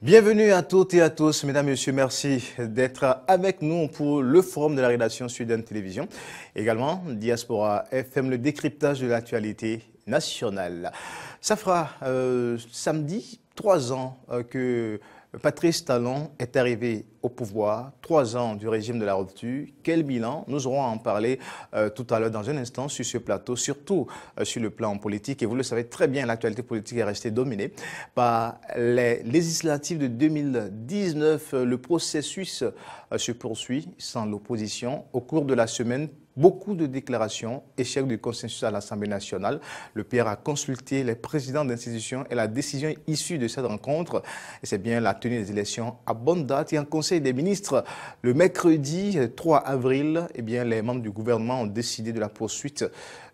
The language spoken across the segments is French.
Bienvenue à toutes et à tous, mesdames et messieurs, merci d'être avec nous pour le forum de la rédaction Sud Télévision. Également, Diaspora FM, le décryptage de l'actualité nationale. Ça fera samedi 3 ans que Patrice Talon est arrivé au pouvoir, 3 ans du régime de la rupture. Quel bilan? Nous aurons à en parler tout à l'heure dans un instant sur ce plateau, surtout sur le plan politique. Et vous le savez très bien, l'actualité politique est restée dominée par les législatives de 2019. Le processus se poursuit sans l'opposition. Au cours de la semaine, beaucoup de déclarations, échec du consensus à l'Assemblée nationale. Le PR a consulté les présidents d'institutions et la décision issue de cette rencontre, c'est bien la tenue des élections à bonne date. Et en Conseil des ministres, le mercredi 3 avril, eh bien, les membres du gouvernement ont décidé de la poursuite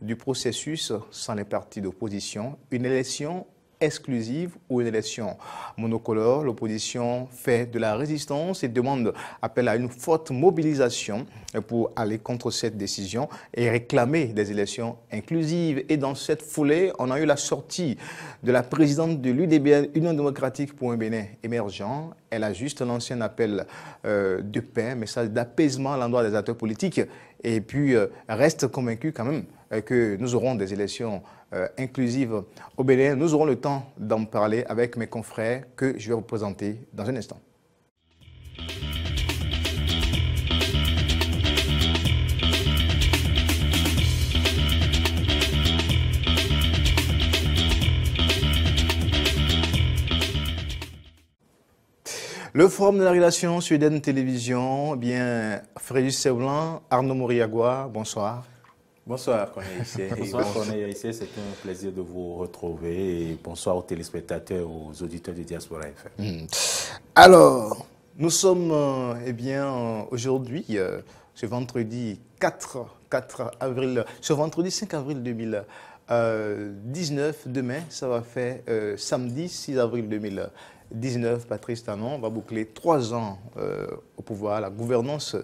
du processus sans les partis d'opposition. Une élection exclusive ou une élection monocolore. L'opposition fait de la résistance et demande, appelle à une forte mobilisation pour aller contre cette décision et réclamer des élections inclusives. Et dans cette foulée, on a eu la sortie de la présidente de l'UDBN, Union démocratique pour un Bénin émergent. Elle a juste lancé un appel de paix, un message d'apaisement à l'endroit des acteurs politiques et puis reste convaincue quand même que nous aurons des élections inclusive au Bénin. Nous aurons le temps d'en parler avec mes confrères que je vais vous présenter dans un instant. Le forum de la relation Sud Télévision, bien Frédéric Seblan, Arnaud Moriagua, bonsoir. Bonsoir, Corneille. Bonsoir, Corneille. C'est un plaisir de vous retrouver. Et bonsoir aux téléspectateurs, aux auditeurs de Diaspora FM. Alors, nous sommes aujourd'hui, ce vendredi 4 avril, ce vendredi 5 avril 2019. Demain, ça va faire samedi 6 avril 2019. Patrice Talon va boucler 3 ans au pouvoir, la gouvernance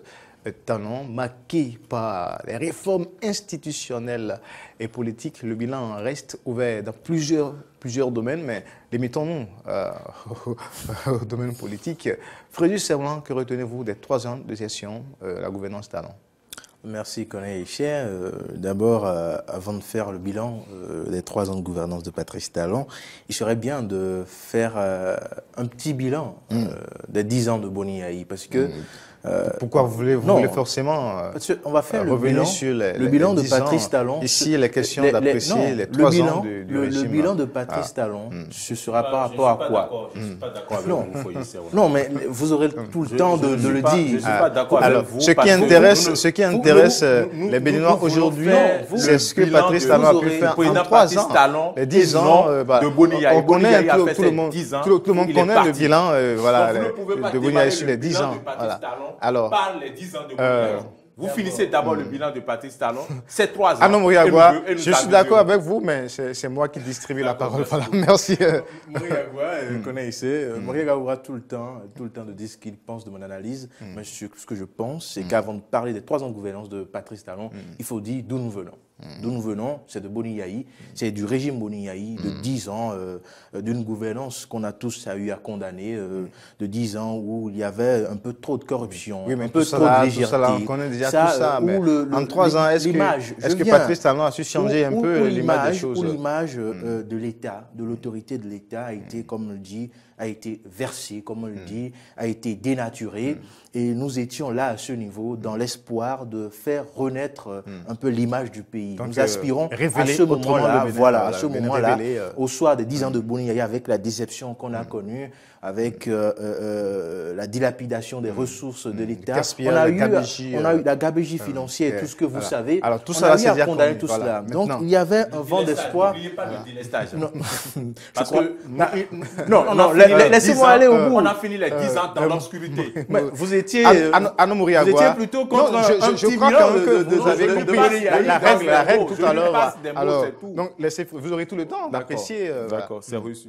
Talon, marqué par les réformes institutionnelles et politiques. Le bilan reste ouvert dans plusieurs domaines, mais limitons-nous au domaine politique. Frédéric Seblan, que retenez-vous des 3 ans de gestion la gouvernance Talon? Merci, Corneille. D'abord, avant de faire le bilan des 3 ans de gouvernance de Patrice Talon, il serait bien de faire un petit bilan des 10 ans de Boni Yayi, parce que pourquoi vous voulez forcément on va faire revenir sur le bilan de Patrice Talon. Ici, il est question d'apprécier les 3 ans du régime. Le bilan de Patrice Talon, ce sera par rapport à quoi? Je ne suis pas d'accord avec vous, Non, mais vous aurez tout le temps de le dire. Je ne suis pas d'accord avec vous. Ce qui intéresse les Béninois aujourd'hui, c'est ce que Patrice Talon a pu faire en 3 ans. Les 10 ans, on connaît, tout le monde connaît le bilan de Boni Yayi sur les 10 ans. Alors, par les 10 ans de Boni Yayi. Vous finissez d'abord le bilan de Patrice Talon. C'est 3 ans. Arnaud Moriagua, je suis d'accord avec vous, mais c'est moi qui distribue la parole. Voilà, merci. Moriagua aura tout le temps de dire ce qu'il pense de mon analyse. Mais ce que je pense, c'est qu'avant de parler des 3 ans de gouvernance de Patrice Talon, il faut dire d'où nous venons. D'où nous venons, c'est de Boni Yayi, c'est du régime Boni Yayi, de 10 ans, d'une gouvernance qu'on a tous eu à condamner, de 10 ans où il y avait un peu trop de corruption, oui, mais un peu trop de légèreté. On connaît déjà tout ça, mais en 3 ans, est-ce que Patrice Talon a su changer un peu l'image des choses? Où l'image de l'État, de l'autorité de l'État a été, comme on le dit, a été versée, comme on le dit, a été dénaturée. Et nous étions là à ce niveau dans l'espoir de faire renaître un peu l'image du pays. Donc, nous aspirons à ce moment-là, au soir des 10 ans de Boni Yayi, avec la déception qu'on a connue, avec la dilapidation des ressources de l'État. On a eu la gabegie financière, tout ce que vous savez. Alors tout ça, c'est condamné tout cela. Donc il y avait un vent d'espoir. N'oubliez pas le délestage. Parce que laissez-moi aller au bout. On a fini les 10 ans dans l'obscurité. Vous étiez plutôt contre un petit bilan que vous avez compris la règle tout à l'heure. Alors, donc vous aurez tout le temps d'apprécier. D'accord, c'est reçu.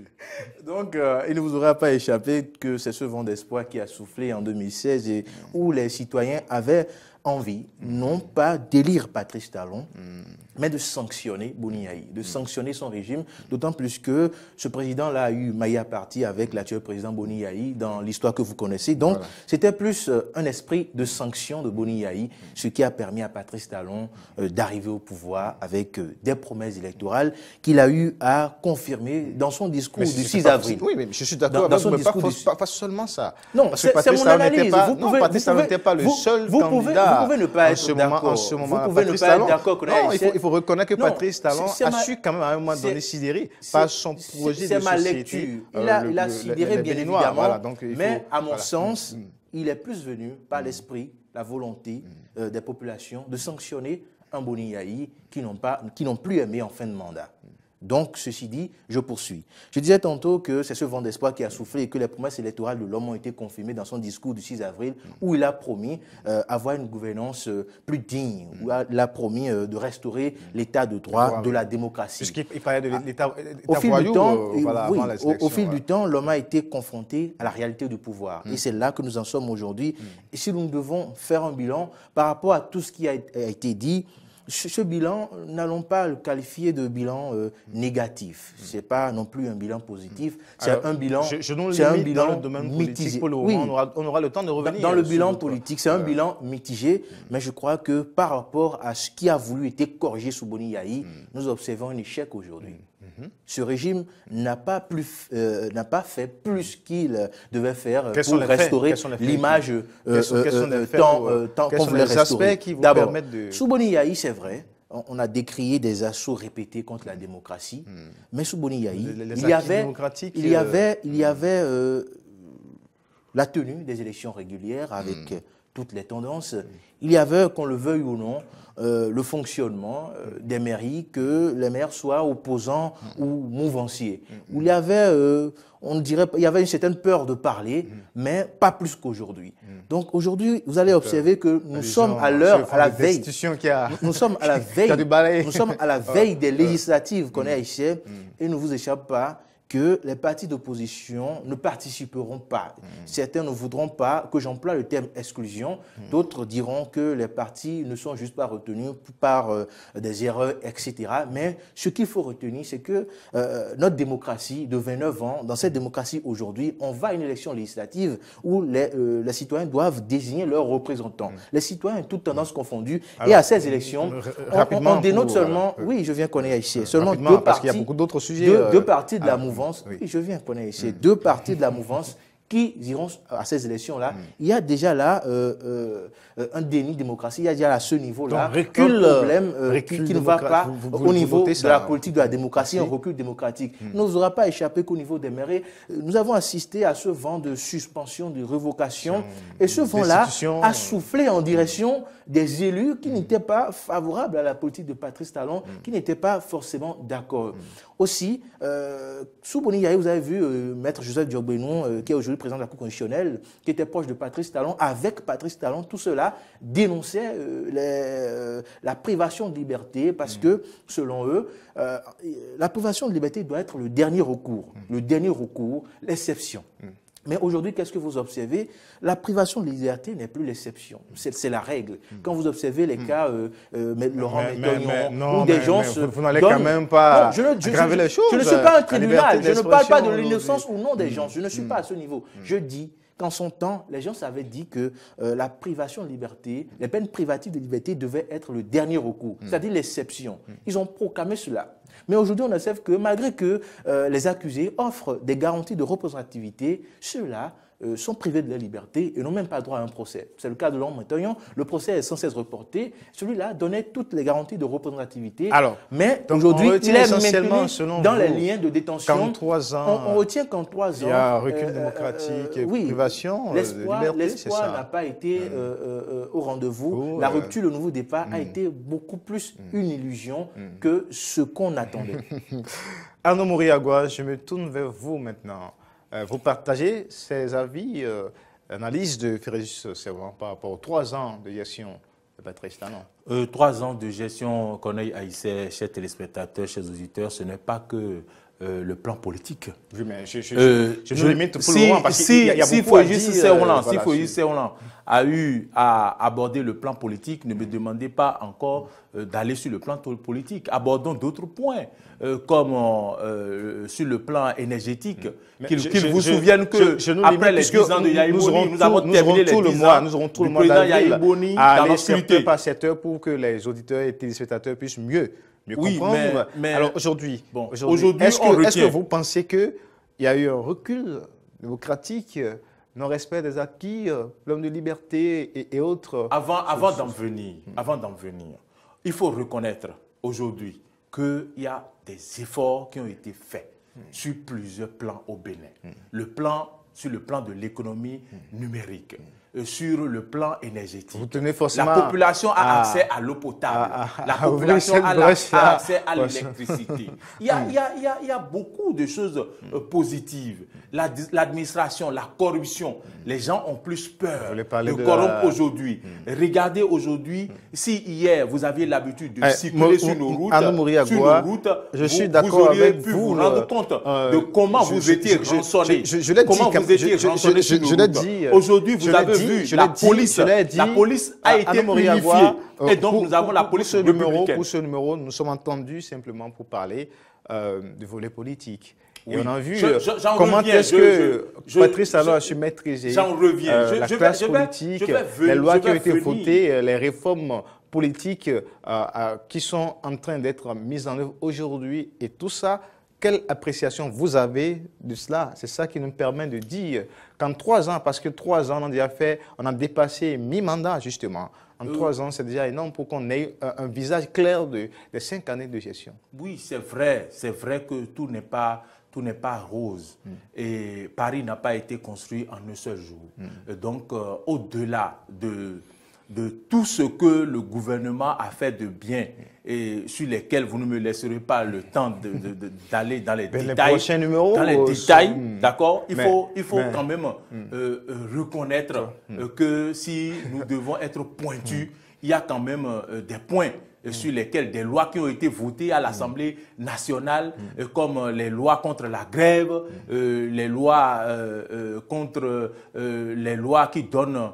Donc il ne vous aura pas échappé que c'est ce vent d'espoir qui a soufflé en 2016 et où les citoyens avaient envie, non pas d'élire Patrice Talon, mais de sanctionner Boni Yayi, de sanctionner son régime, d'autant plus que ce président-là a eu maille à partie avec l'actuel président Boni Yayi dans l'histoire que vous connaissez. Donc, c'était plus un esprit de sanction de Boni Yayi, ce qui a permis à Patrice Talon d'arriver au pouvoir avec des promesses électorales qu'il a eu à confirmer dans son discours du 6 avril. Oui, mais je suis d'accord avec vous, mais pas seulement ça. Non, c'est mon analyse. Patrice Talon n'était pas le seul candidat. Vous pouvez ne pas être d'accord. Vous pouvez ne pas être d'accord. Il faut reconnaître que Patrice Talon a su quand même à un moment donné sidérer par son projet de société. C'est ma lecture. Il a sidéré bien évidemment, voilà, mais à mon sens, il est plus venu par l'esprit, la volonté des populations de sanctionner un Boni Yayi qui n'ont plus aimé en fin de mandat. Donc, ceci dit, je poursuis. Je disais tantôt que c'est ce vent d'espoir qui a soufflé et que les promesses électorales de l'homme ont été confirmées dans son discours du 6 avril où il a promis avoir une gouvernance plus digne, où il a promis de restaurer l'état de droit, de la démocratie. Puisqu'il parlait de l'état au fil du temps, l'homme a été confronté à la réalité du pouvoir. Et c'est là que nous en sommes aujourd'hui. Et si nous devons faire un bilan par rapport à tout ce qui a été dit, ce bilan, n'allons pas le qualifier de bilan négatif. Ce n'est pas non plus un bilan positif. C'est un bilan, dans le domaine politique pour le moment. On aura le temps de revenir. Dans le bilan politique, c'est un bilan mitigé. Mais je crois que par rapport à ce qui a voulu être corrigé sous Boni Yayi, nous observons un échec aujourd'hui. Ce régime n'a pas fait plus qu'il devait faire pour restaurer l'image tant qu'on voulait restaurer. D'abord, sous Boni Yayi, c'est vrai, on a décrié des assauts répétés contre la démocratie, mais sous Boni Yayi, il y avait la tenue des élections régulières avec toutes les tendances. Il y avait, qu'on le veuille ou non, le fonctionnement des mairies, que les maires soient opposants ou mouvanciers. Où il y avait, il y avait une certaine peur de parler, mais pas plus qu'aujourd'hui. Donc aujourd'hui, vous allez observer que nous sommes à la veille. Nous sommes à la veille. Nous sommes à la veille des législatives qu'on est ici, et il ne vous échappe pas que les partis d'opposition ne participeront pas. Certains ne voudront pas que j'emploie le terme exclusion. D'autres diront que les partis ne sont juste pas retenus par des erreurs, etc. Mais ce qu'il faut retenir, c'est que notre démocratie de 29 ans, dans cette démocratie aujourd'hui, on va à une élection législative où les citoyens doivent désigner leurs représentants. Les citoyens, toutes tendances confondues. Alors, et à ces élections, on dénote seulement... Oui, je viens connaître ici. Seulement deux partis, parce qu'il y a beaucoup d'autres sujets. Deux partis de la mouvance. Oui, je viens connaître ici. Deux partis de la mouvance qui iront à ces élections-là. Il y a déjà là un déni de démocratie. Il y a déjà à ce niveau-là un problème qui ne va pas au niveau de la politique de la démocratie, un recul démocratique. Il ne nous aura pas échappé qu'au niveau des mairies, nous avons assisté à ce vent de suspension, de révocation. Et ce vent-là a soufflé en direction des élus qui n'étaient pas favorables à la politique de Patrice Talon, qui n'étaient pas forcément d'accord. Aussi, sous Boni Yayi, vous avez vu Maître Joseph Diogbenou, qui est aujourd'hui président de la Cour constitutionnelle, qui était proche de Patrice Talon. Avec Patrice Talon, tout cela dénonçait la privation de liberté parce que, selon eux, la privation de liberté doit être le dernier recours, l'exception. Mais aujourd'hui, qu'est-ce que vous observez? La privation de liberté n'est plus l'exception, c'est la règle. Quand vous observez les cas, Laurent Métognon, où des gens se vous n'allez quand même pas aggraver les choses. Je ne suis pas un tribunal, je ne parle pas de l'innocence ou non des gens, je ne suis pas à ce niveau. Je dis qu'en son temps, les gens avaient dit que la privation de liberté, les peines privatives de liberté devaient être le dernier recours, c'est-à-dire l'exception. Ils ont proclamé cela. Mais aujourd'hui, on observe que malgré que les accusés offrent des garanties de représentativité, ceux-là sont privés de leur liberté et n'ont même pas droit à un procès. C'est le cas de Laurent Métognon. Le procès est sans cesse reporté. Celui-là donnait toutes les garanties de représentativité. Alors, mais aujourd'hui, il est maintenu dans les liens de détention. Qu'en 3 ans, on retient qu'en 3 ans, il y a un recul démocratique et privation de liberté. L'espoir n'a pas été au rendez-vous. La rupture, le nouveau départ a été beaucoup plus une illusion que ce qu'on attendait. Arnaud Mouriagoua, je me tourne vers vous maintenant. Vous partagez ces avis, analyse de Frédéric Servan par rapport aux 3 ans de gestion de Patrice Talon. 3 ans de gestion, Corneille Haïssé, chers téléspectateurs, chers auditeurs, ce n'est pas que le plan politique. Oui, mais je limite pour le moment parce qu'il y a beaucoup à dire. Si Foyis Hollande a eu à aborder le plan politique, ne me demandez pas encore d'aller sur le plan politique. Abordons d'autres points, comme sur le plan énergétique. Qu'ils vous souviennent que après les 10 ans de Yahya Boni, nous avons terminé les 10 ans nous aurons tout le mois d'avril à aller secteur par secteur pour que les auditeurs et téléspectateurs puissent mieux comprendre. Mais alors aujourd'hui, est-ce que vous pensez qu'il y a eu un recul démocratique, non-respect des acquis, l'homme de liberté et autres? Avant d'en venir, il faut reconnaître aujourd'hui qu'il y a des efforts qui ont été faits sur plusieurs plans au Bénin. Sur le plan de l'économie numérique, sur le plan énergétique. Vous tenez forcément la population a accès à l'eau potable. La population a accès à l'électricité. Il y a beaucoup de choses positives. L'administration, la corruption. Les gens ont plus peur de corrompre aujourd'hui. Regardez aujourd'hui, si hier vous aviez l'habitude de circuler sur nos routes, vous auriez pu vous rendre compte de comment vous étiez rançonnés. Comment vous étiez rançonnés sur nos routes. Aujourd'hui, vous avez vu, la police a été unifiée. Et donc, nous avons la police républicaine. Pour ce numéro, nous sommes entendus simplement pour parler du volet politique. Et on a vu comment est-ce que Patrice Talon a su maîtriser la classe politique, les lois qui ont été votées, les réformes politiques qui sont en train d'être mises en œuvre aujourd'hui. Et tout ça, quelle appréciation vous avez de cela? C'est ça qui nous permet de dire qu'en 3 ans, parce que 3 ans, on a dépassé mi-mandat justement. En 3 ans, c'est déjà énorme pour qu'on ait un visage clair des 5 années de gestion. Oui, c'est vrai que tout n'est pas rose. Et Paris n'a pas été construit en un seul jour. Donc, au-delà de tout ce que le gouvernement a fait de bien et sur lesquels vous ne me laisserez pas le temps d'aller dans les détails. Les prochains numéros, d'accord. Il faut quand même reconnaître que si nous devons être pointus, il y a quand même des points sur lesquels des lois qui ont été votées à l'Assemblée nationale, comme les lois contre la grève, les lois les lois qui donnent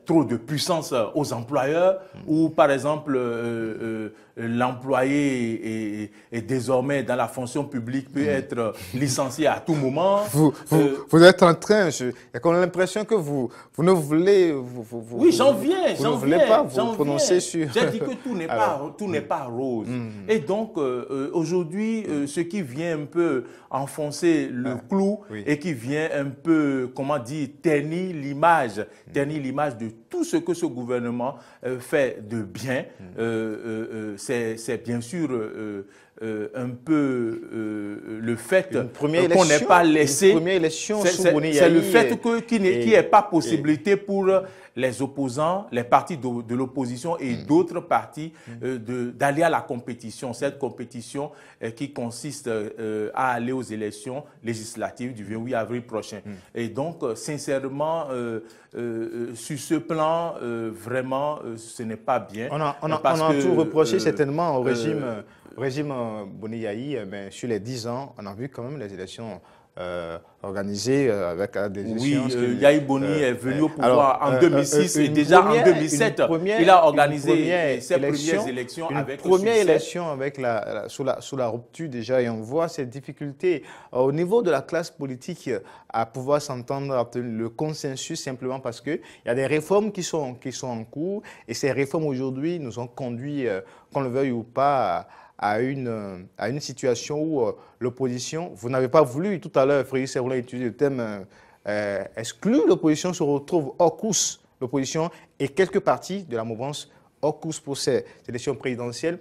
trop de puissance aux employeurs, ou par exemple l'employé est désormais dans la fonction publique, peut être licencié à tout moment. Vous êtes en train, j'ai l'impression que vous ne voulez... oui, j'en viens. Vous ne voulez pas vous prononcer sur... J'ai dit que tout n'est pas rose. Et donc, aujourd'hui, ce qui vient un peu enfoncer le clou et qui vient un peu, comment dire, ternir l'image de tout ce que ce gouvernement fait de bien, c'est bien sûr un peu le fait qu'on n'ait pas laissé... C'est le fait qu'il n'y ait pas possibilité pour les opposants, les partis de l'opposition et d'autres partis d'aller à la compétition. Cette compétition qui consiste à aller aux élections législatives du 28 avril prochain. Et donc, sincèrement, sur ce plan, vraiment, ce n'est pas bien. On a tout reproché certainement au régime Boni Yahi, mais sur les 10 ans, on a vu quand même les élections organisées avec des élections. Oui, Yahi Boni est venu au pouvoir en 2006 et déjà en 2007, il a organisé ses premières élections avec succès. Une première élection avec sous la rupture déjà, et on voit ces difficultés au niveau de la classe politique à pouvoir s'entendre, à obtenir le consensus simplement parce qu'il y a des réformes qui sont en cours, et ces réformes aujourd'hui nous ont conduit, qu'on le veuille ou pas, à une situation où l'opposition, vous n'avez pas voulu, tout à l'heure, Frédéric Servoula a utilisé le thème exclu, l'opposition se retrouve hors course. L'opposition et quelques partis de la mouvance hors course pour ces élections présidentielles.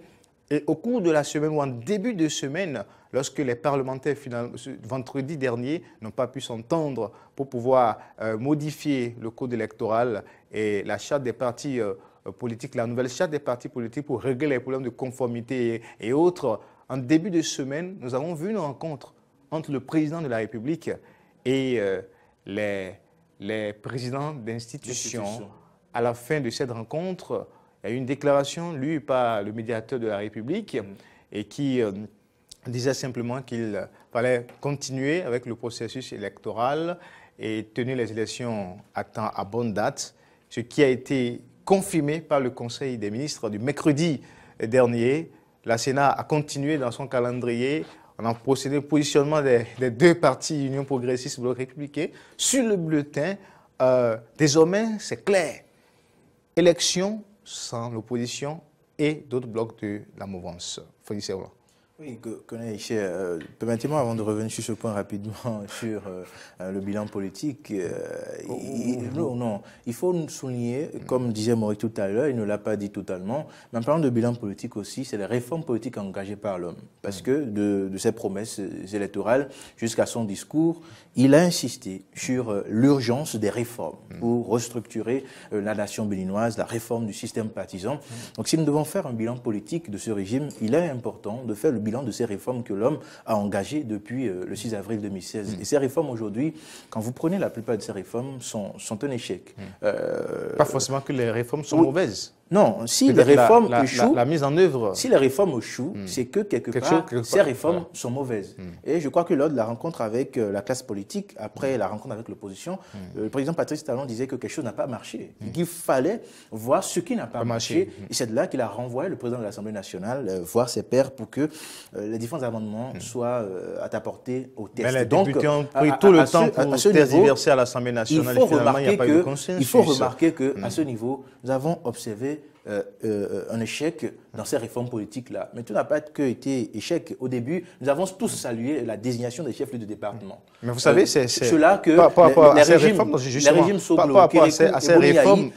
Et au cours de la semaine ou en début de semaine, lorsque les parlementaires, vendredi dernier, n'ont pas pu s'entendre pour pouvoir modifier le code électoral et la charte des partis politique, la nouvelle charte des partis politiques pour régler les problèmes de conformité et autres. En début de semaine, nous avons vu une rencontre entre le président de la République et les présidents d'institutions. À la fin de cette rencontre, il y a eu une déclaration lue par le médiateur de la République et qui disait simplement qu'il fallait continuer avec le processus électoral et tenir les élections à temps, à bonne date, ce qui a été confirmé par le Conseil des ministres du mercredi dernier. La Sénat a continué dans son calendrier. On a procédé au positionnement des deux partis, Union progressiste et Bloc républicain, sur le bulletin. Désormais, c'est clair. Élection sans l'opposition et d'autres blocs de la mouvance. Félix Servan. Oui, permettez-moi, avant de revenir sur ce point rapidement, sur le bilan politique, il faut souligner, comme disait Maurice tout à l'heure, il ne l'a pas dit totalement, mais en parlant de bilan politique aussi, c'est les réformes politiques engagées par l'homme. Parce que de ses promesses électorales jusqu'à son discours, il a insisté sur l'urgence des réformes pour restructurer la nation béninoise, la réforme du système partisan. Donc si nous devons faire un bilan politique de ce régime, il est important de faire le bilan de ces réformes que l'homme a engagées depuis le 6 avril 2016. Et ces réformes aujourd'hui, quand vous prenez la plupart de ces réformes, sont un échec. Pas forcément que les réformes sont mauvaises. Non, si les réformes échouent, la mise en œuvre. Si les réformes échouent, c'est que quelque part, ces réformes sont mauvaises. Et je crois que lors de la rencontre avec la classe politique, après la rencontre avec l'opposition, le président Patrice Talon disait que quelque chose n'a pas marché, qu'il fallait voir ce qui n'a pas marché. Et c'est de là qu'il a renvoyé le président de l'Assemblée nationale voir ses pairs pour que les différents amendements soient apportés au texte. Mais les députés ont pris tout le temps pour tergiverser à l'Assemblée nationale. Il faut remarquer qu'à ce niveau, nous avons observé un échec dans ces réformes politiques-là. Mais tout n'a pas été échec. Au début, nous avons tous salué la désignation des chefs de département. Mais vous savez, c'est cela que les régimes Soglo, à ces réformes,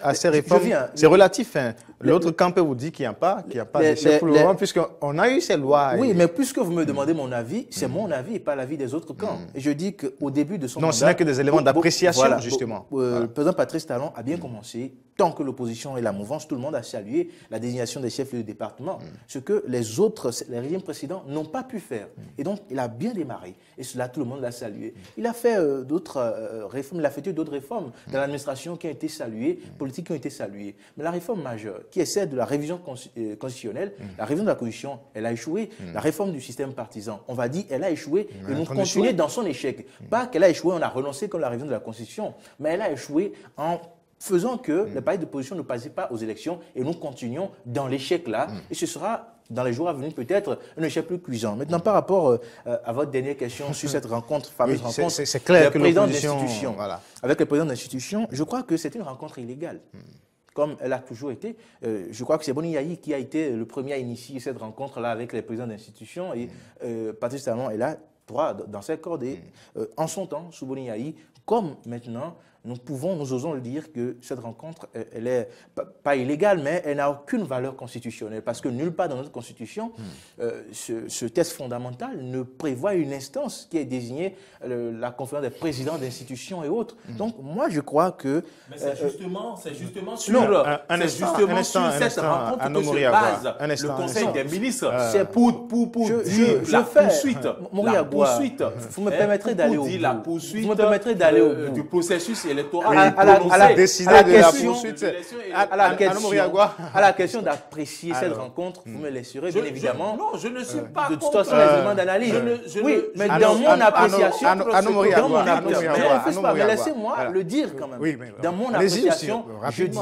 c'est relatif. Hein. L'autre camp peut vous dire qu'il n'y a pas de chef pour le moment, puisqu'on a eu ces lois. Oui, mais puisque vous me demandez mon avis, c'est mon avis et pas l'avis des autres camps. Et je dis qu'au début de son mandat... Non, ce n'est que des éléments d'appréciation, justement. Le président Patrice Talon a bien commencé. Tant que l'opposition et la mouvance, tout le monde a salué la désignation des chefs de département, ce que les régimes précédents n'ont pas pu faire. Et donc, il a bien démarré. Et cela, tout le monde l'a salué. Il a fait d'autres réformes, il a fait d'autres réformes dans l'administration qui ont été saluées, politiques qui ont été saluées. Mais la réforme majeure, qui est celle de la révision constitutionnelle, la révision de la Constitution, elle a échoué. La réforme du système partisan, on va dire, elle a échoué. Et nous continuons dans son échec. Pas qu'elle a échoué, on a renoncé comme la révision de la Constitution, mais elle a échoué en faisant que les partis d'opposition ne passaient pas aux élections et nous continuons dans l'échec-là. Et ce sera, dans les jours à venir, peut-être un échec plus cuisant. Maintenant, par rapport à votre dernière question sur cette rencontre, fameuse rencontre c'est clair que d'institution, avec le président d'institution, je crois que c'est une rencontre illégale. Comme elle a toujours été. Je crois que c'est Boni Yayi qui a été le premier à initier cette rencontre-là avec les présidents d'institution. Et Patrice Talon est là, dans ses cordes. Et en son temps, sous Boni Yayi, comme maintenant, nous osons le dire que cette rencontre, elle est pas illégale, mais elle n'a aucune valeur constitutionnelle. Parce que nulle part dans notre Constitution, ce texte fondamental ne prévoit une instance qui est désignée la conférence des présidents d'institutions et autres. Donc, moi, je crois que... Mais c'est justement sur cette rencontre que se base le Conseil des ministres. C'est pour dire la poursuite. Vous me permettrez d'aller au bout. La poursuite du processus électoral. À la question d'apprécier cette rencontre, vous me laisserez, bien évidemment. Non, je ne suis pas de toute façon, les éléments d'analyse. Oui, mais dans mon appréciation, mais laissez-moi le dire quand même. Dans mon appréciation, je dis,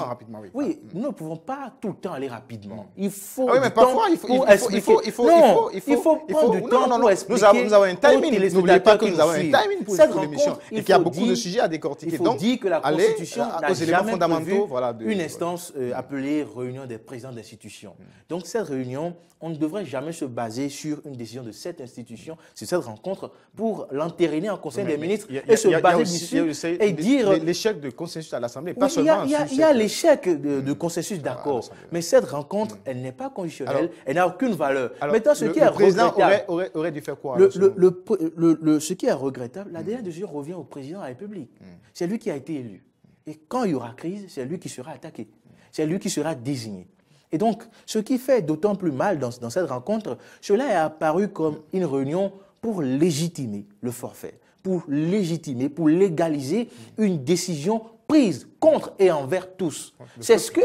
oui, nous ne pouvons pas tout le temps aller rapidement. Il faut du temps pour expliquer. Non, il faut prendre du temps pour expliquer. Nous avons un timing. N'oubliez pas que nous avons un timing pour l'émission et qu'il y a beaucoup de sujets à décortiquer. Il faut dire que la Constitution n'a jamais prévu une instance appelée réunion des présidents d'institutions. Donc cette réunion, on ne devrait jamais se baser sur une décision de cette institution, sur cette rencontre, pour l'entériner en Conseil des ministres et se baser dessus et dire... l'échec de consensus à l'Assemblée, pas seulement... Il y a l'échec de consensus, d'accord, mais cette rencontre, elle n'est pas conditionnelle, elle n'a aucune valeur. Maintenant, ce qui est regrettable... aurait dû faire quoi? Ce qui est regrettable, la dernière décision revient au président de la République. C'est lui qui a été élu. Et quand il y aura crise, c'est lui qui sera attaqué. C'est lui qui sera désigné. Et donc, ce qui fait d'autant plus mal dans cette rencontre, cela est apparu comme une réunion pour légitimer le forfait, pour légitimer, pour légaliser une décision prise contre et envers tous. C'est ce que...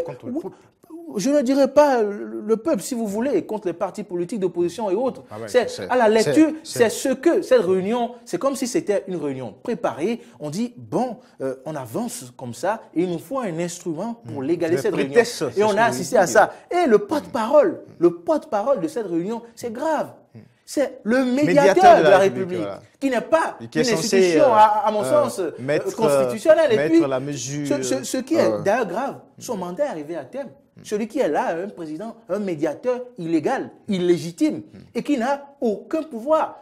je ne dirais pas le peuple, si vous voulez, contre les partis politiques d'opposition et autres. Ah ouais, c'est à la lecture, c'est ce que cette réunion, c'est comme si c'était une réunion préparée. On dit, bon, on avance comme ça, et il nous faut un instrument pour légaliser cette réunion. Et on a assisté à ça. Et le porte-parole de cette réunion, c'est grave. C'est le médiateur de la République, voilà, qui n'est pas une institution, à mon sens, constitutionnelle. Et puis, la mesure, ce qui est d'ailleurs grave, son mandat est arrivé à terme. Celui qui est là, un président, un médiateur illégal, illégitime, et qui n'a aucun pouvoir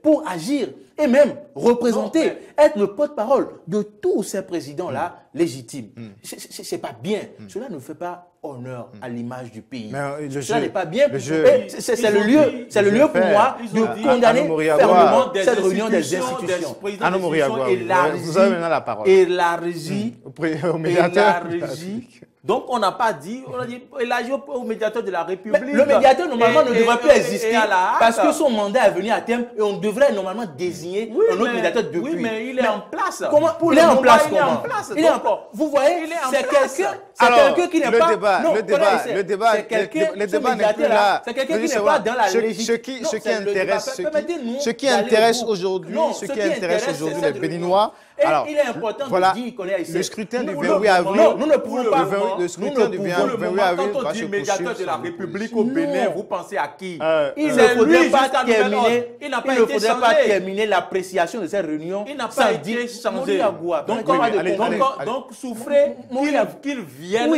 pour agir et même représenter, être le porte-parole de tous ces présidents-là légitimes. C'est pas bien. Cela ne fait pas honneur à l'image du pays. Cela n'est pas bien. C'est le lieu pour moi de condamner fermement cette réunion des institutions. Anno Moriagua, vous avez maintenant la parole. Élargie au médiateur. Donc, on n'a pas dit, on a dit élargi au médiateur de la République. Mais le médiateur, normalement, ne devrait plus exister parce que son mandat est venu à terme et on devrait normalement désigner un autre médiateur depuis. Oui, mais il est en place. Comment il est en place comment? Il est en place. Vous voyez, c'est quelqu'un qui n'est pas... Le débat n'est plus là. C'est quelqu'un qui n'est pas dans la légitimité. Ce qui intéresse aujourd'hui les Béninois, alors, il est important de dire qu'on est ici. Le scrutin du 28 avril. Nous ne pouvons pas. Le scrutin du 28 avril. Quand on dit médiateur de la République au Bénin, vous pensez à qui? Il ne faudrait pas terminer l'appréciation de cette réunion. Il n'a pas été changé. Donc, souffrez qu'il vienne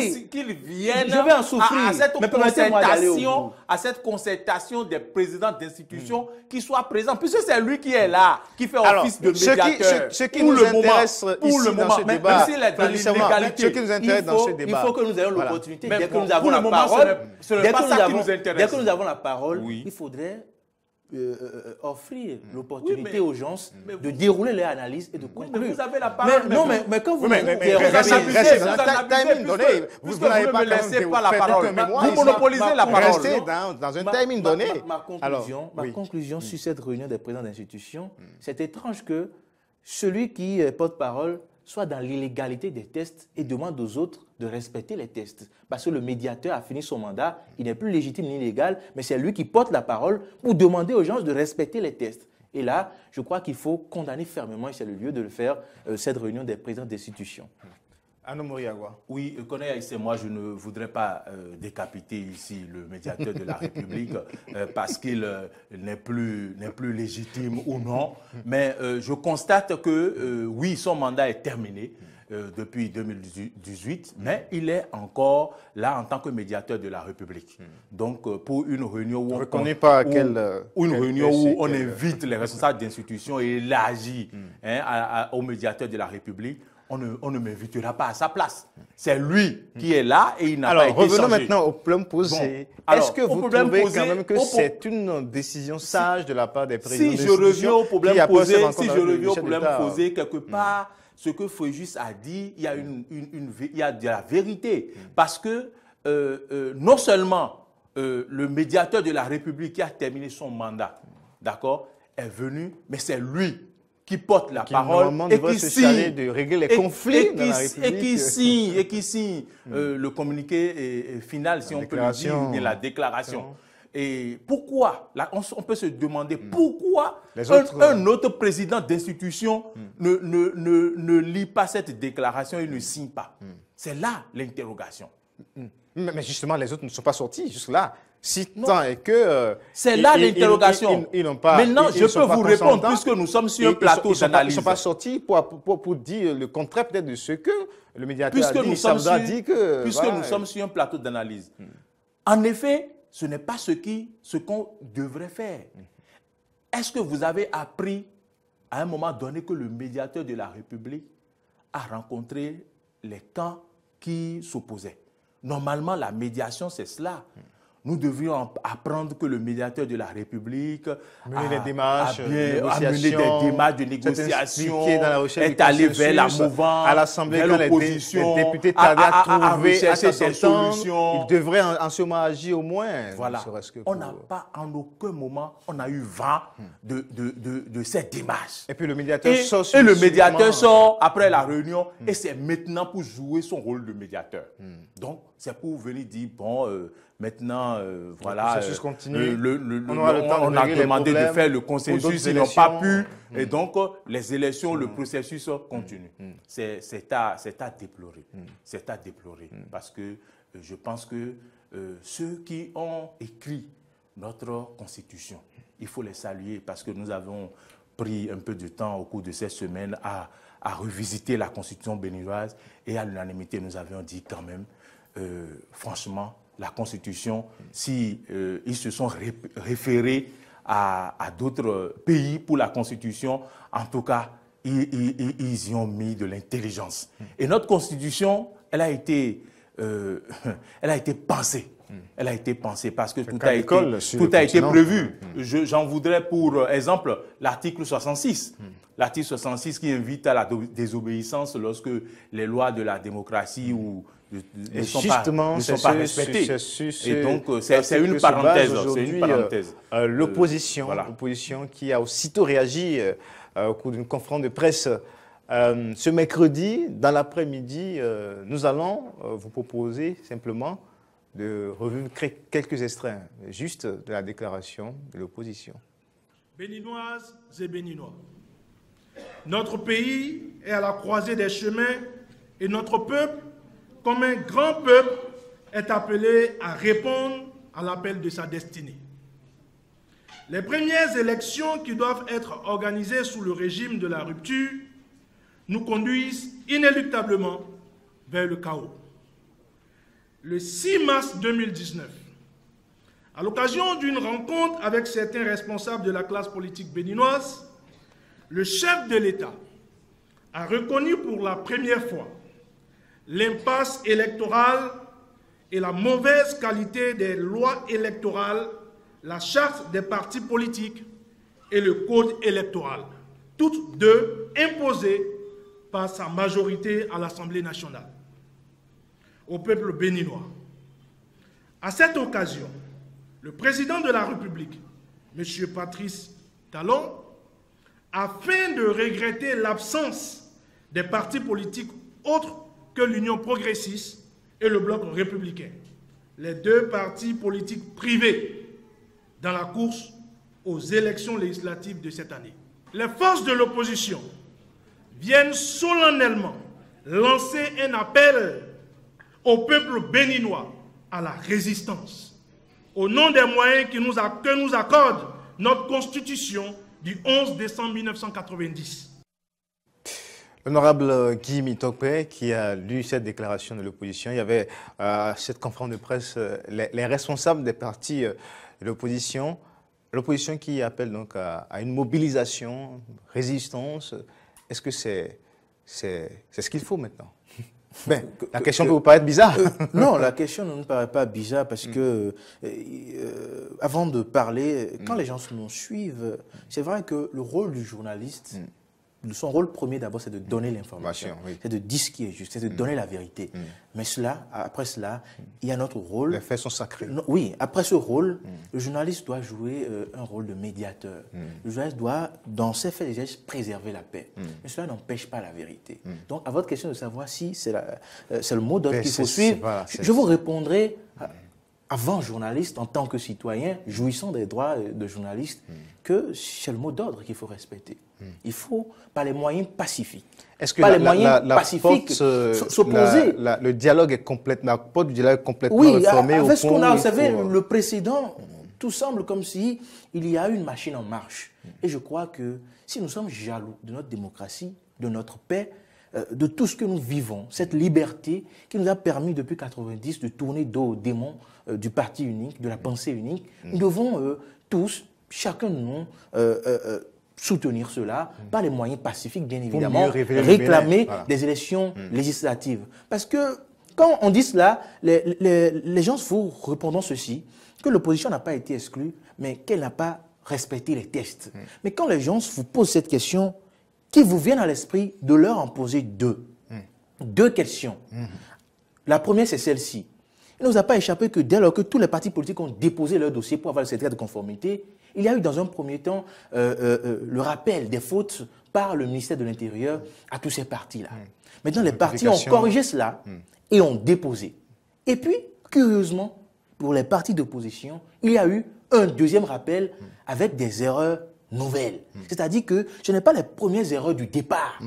à cette concertation des présidents d'institutions qui soit présent. Puisque c'est lui qui est là, qui fait office de médiateur. Ce qui nous intéresse ici dans ce débat, ce qui nous intéresse dans ce débat, il faut que nous ayons l'opportunité, dès que nous avons la parole, dès que nous avons la parole, il faudrait offrir l'opportunité aux gens de dérouler leur analyse et de conclure. Mais vous avez la parole. Mais quand vous restez dans un timing donné. Vous n'avez pas laissé pas la parole. Vous monopolisez la parole. Restez dans un timing donné. Ma conclusion sur cette réunion des présidents d'institutions, c'est étrange que celui qui est porte-parole soit dans l'illégalité des tests et demande aux autres de respecter les tests. Parce que le médiateur a fini son mandat, il n'est plus légitime ni légal, mais c'est lui qui porte la parole pour demander aux gens de respecter les tests. Et là, je crois qu'il faut condamner fermement, et c'est le lieu de le faire, cette réunion des présidents d'institutions. Anno Moriagua. Oui, moi je ne voudrais pas décapiter ici le médiateur de la République parce qu'il n'est plus légitime ou non. Mais je constate que oui, son mandat est terminé depuis 2018, mais il est encore là en tant que médiateur de la République. Donc pour une réunion où on invite les responsables d'institutions et élargit au médiateur de la République, on ne m'invitera pas à sa place. C'est lui qui est là et il n'a pas été changé. Alors, revenons maintenant au problème posé. Est-ce que vous trouvez quand même que c'est une décision sage de la part des présidents Si je reviens au problème posé, quelque part, ce que Fréjus a dit, il y a de la vérité. Parce que non seulement le médiateur de la République qui a terminé son mandat, d'accord, est venu, mais c'est lui qui porte la parole et qui signe de régler les conflits dans la République. Et qui signe le communiqué final, si on peut le dire, la déclaration. Et pourquoi, là, on peut se demander pourquoi un autre président d'institution ne lit pas cette déclaration et ne signe pas. C'est là l'interrogation. Mais justement, les autres ne sont pas sortis jusque-là. Si tant est que... c'est là l'interrogation. Ils n'ont pas... Maintenant, je peux vous répondre, puisque nous sommes sur un plateau d'analyse. Ils ne sont pas sortis pour dire le contraire peut-être de ce que le médiateur a dit. Puisque nous sommes sur un plateau d'analyse. En effet, ce n'est pas ce qu'on devrait faire. Est-ce que vous avez appris à un moment donné que le médiateur de la République a rencontré les camps qui s'opposaient? Normalement, la médiation, c'est cela. Nous devions apprendre que le médiateur de la République a mené des démarches de négociation, est allé vers la mouvance, à l'Assemblée, quand les députés tardaient à trouver à solutions. Ils devraient en ce moment agir au moins. Voilà. On n'a pas, en aucun moment, on a eu vent de cette démarche. Et puis le médiateur sort. Et le médiateur sort après la réunion et c'est maintenant pour jouer son rôle de médiateur. Donc, c'est pour venir dire, bon, maintenant, voilà, le processus continue. on a demandé de faire le consensus, ils n'ont pas pu, et donc les élections, le processus continue. C'est à déplorer, c'est à déplorer, parce que je pense que ceux qui ont écrit notre Constitution, il faut les saluer, parce que nous avons pris un peu de temps au cours de ces semaines à revisiter la Constitution béninoise, et à l'unanimité, nous avions dit quand même, franchement, la Constitution, si ils se sont référés à d'autres pays pour la Constitution, en tout cas, ils y ont mis de l'intelligence. Et notre Constitution, elle a été pensée. Elle a été pensée parce que tout a été prévu. J'en voudrais pour exemple l'article 66. L'article 66 qui invite à la désobéissance lorsque les lois de la démocratie ne sont pas respectées. Et donc, c'est une parenthèse. L'opposition qui a aussitôt réagi au cours d'une conférence de presse ce mercredi, dans l'après-midi, nous allons vous proposer simplement de revivre quelques extraits juste de la déclaration de l'opposition. Béninoises et Béninois, notre pays est à la croisée des chemins et notre peuple, comme un grand peuple, est appelé à répondre à l'appel de sa destinée. Les premières élections qui doivent être organisées sous le régime de la rupture nous conduisent inéluctablement vers le chaos. Le 6 mars 2019, à l'occasion d'une rencontre avec certains responsables de la classe politique béninoise, le chef de l'État a reconnu pour la première fois l'impasse électorale et la mauvaise qualité des lois électorales, la charte des partis politiques et le code électoral, toutes deux imposées par sa majorité à l'Assemblée nationale au peuple béninois. À cette occasion, le président de la République, M. Patrice Talon, afin de regretter l'absence des partis politiques autres que l'Union progressiste et le Bloc républicain, les deux partis politiques privés dans la course aux élections législatives de cette année. Les forces de l'opposition viennent solennellement lancer un appel au peuple béninois à la résistance, au nom des moyens que nous accorde notre Constitution du 11 décembre 1990. L'honorable Guy Mitokpe qui a lu cette déclaration de l'opposition, il y avait cette conférence de presse, les responsables des partis de l'opposition qui appelle donc à une mobilisation, résistance. Est-ce que c'est ce qu'il faut maintenant? Ben, la question peut vous paraître bizarre. Non, la question ne me paraît pas bizarre parce que, avant de parler, quand les gens nous suivent, c'est vrai que le rôle du journaliste, son rôle premier d'abord, c'est de donner l'information, c'est de dire ce qui est juste, c'est de donner la vérité. Mais après cela, il y a notre rôle. Les faits sont sacrés. Oui, après ce rôle, le journaliste doit jouer un rôle de médiateur. Le journaliste doit, dans ses faits et gestes, préserver la paix. Mais cela n'empêche pas la vérité. Donc, à votre question de savoir si c'est le mot d'ordre qu'il faut suivre, je vous répondrai avant journaliste, en tant que citoyen, jouissant des droits de journaliste, que c'est le mot d'ordre qu'il faut respecter. Il faut, par les moyens pacifiques. Est-ce que s'opposer. Le dialogue est complètement, la porte du dialogue est complètement reformée avec ce qu'on a, vous savez, le précédent, tout semble comme si il y a une machine en marche. Et je crois que si nous sommes jaloux de notre démocratie, de notre paix, de tout ce que nous vivons, cette liberté qui nous a permis depuis 1990 de tourner dos aux démons du parti unique, de la pensée unique, nous devons tous, chacun de nous, soutenir cela par les moyens pacifiques, bien évidemment, réclamer des élections législatives. Parce que quand on dit cela, les gens vous répondront ceci, que l'opposition n'a pas été exclue, mais qu'elle n'a pas respecté les tests. Mais quand les gens vous posent cette question, qui vous viennent à l'esprit de leur en poser deux. Deux questions. La première, c'est celle-ci. Il ne nous a pas échappé que dès lors que tous les partis politiques ont déposé leur dossier pour avoir le certificat de conformité, il y a eu dans un premier temps le rappel des fautes par le ministère de l'Intérieur à tous ces partis-là. Maintenant, les partis ont corrigé cela et ont déposé. Et puis, curieusement, pour les partis d'opposition, il y a eu un deuxième rappel avec des erreurs nouvelles. C'est-à-dire que ce n'est pas les premières erreurs du départ.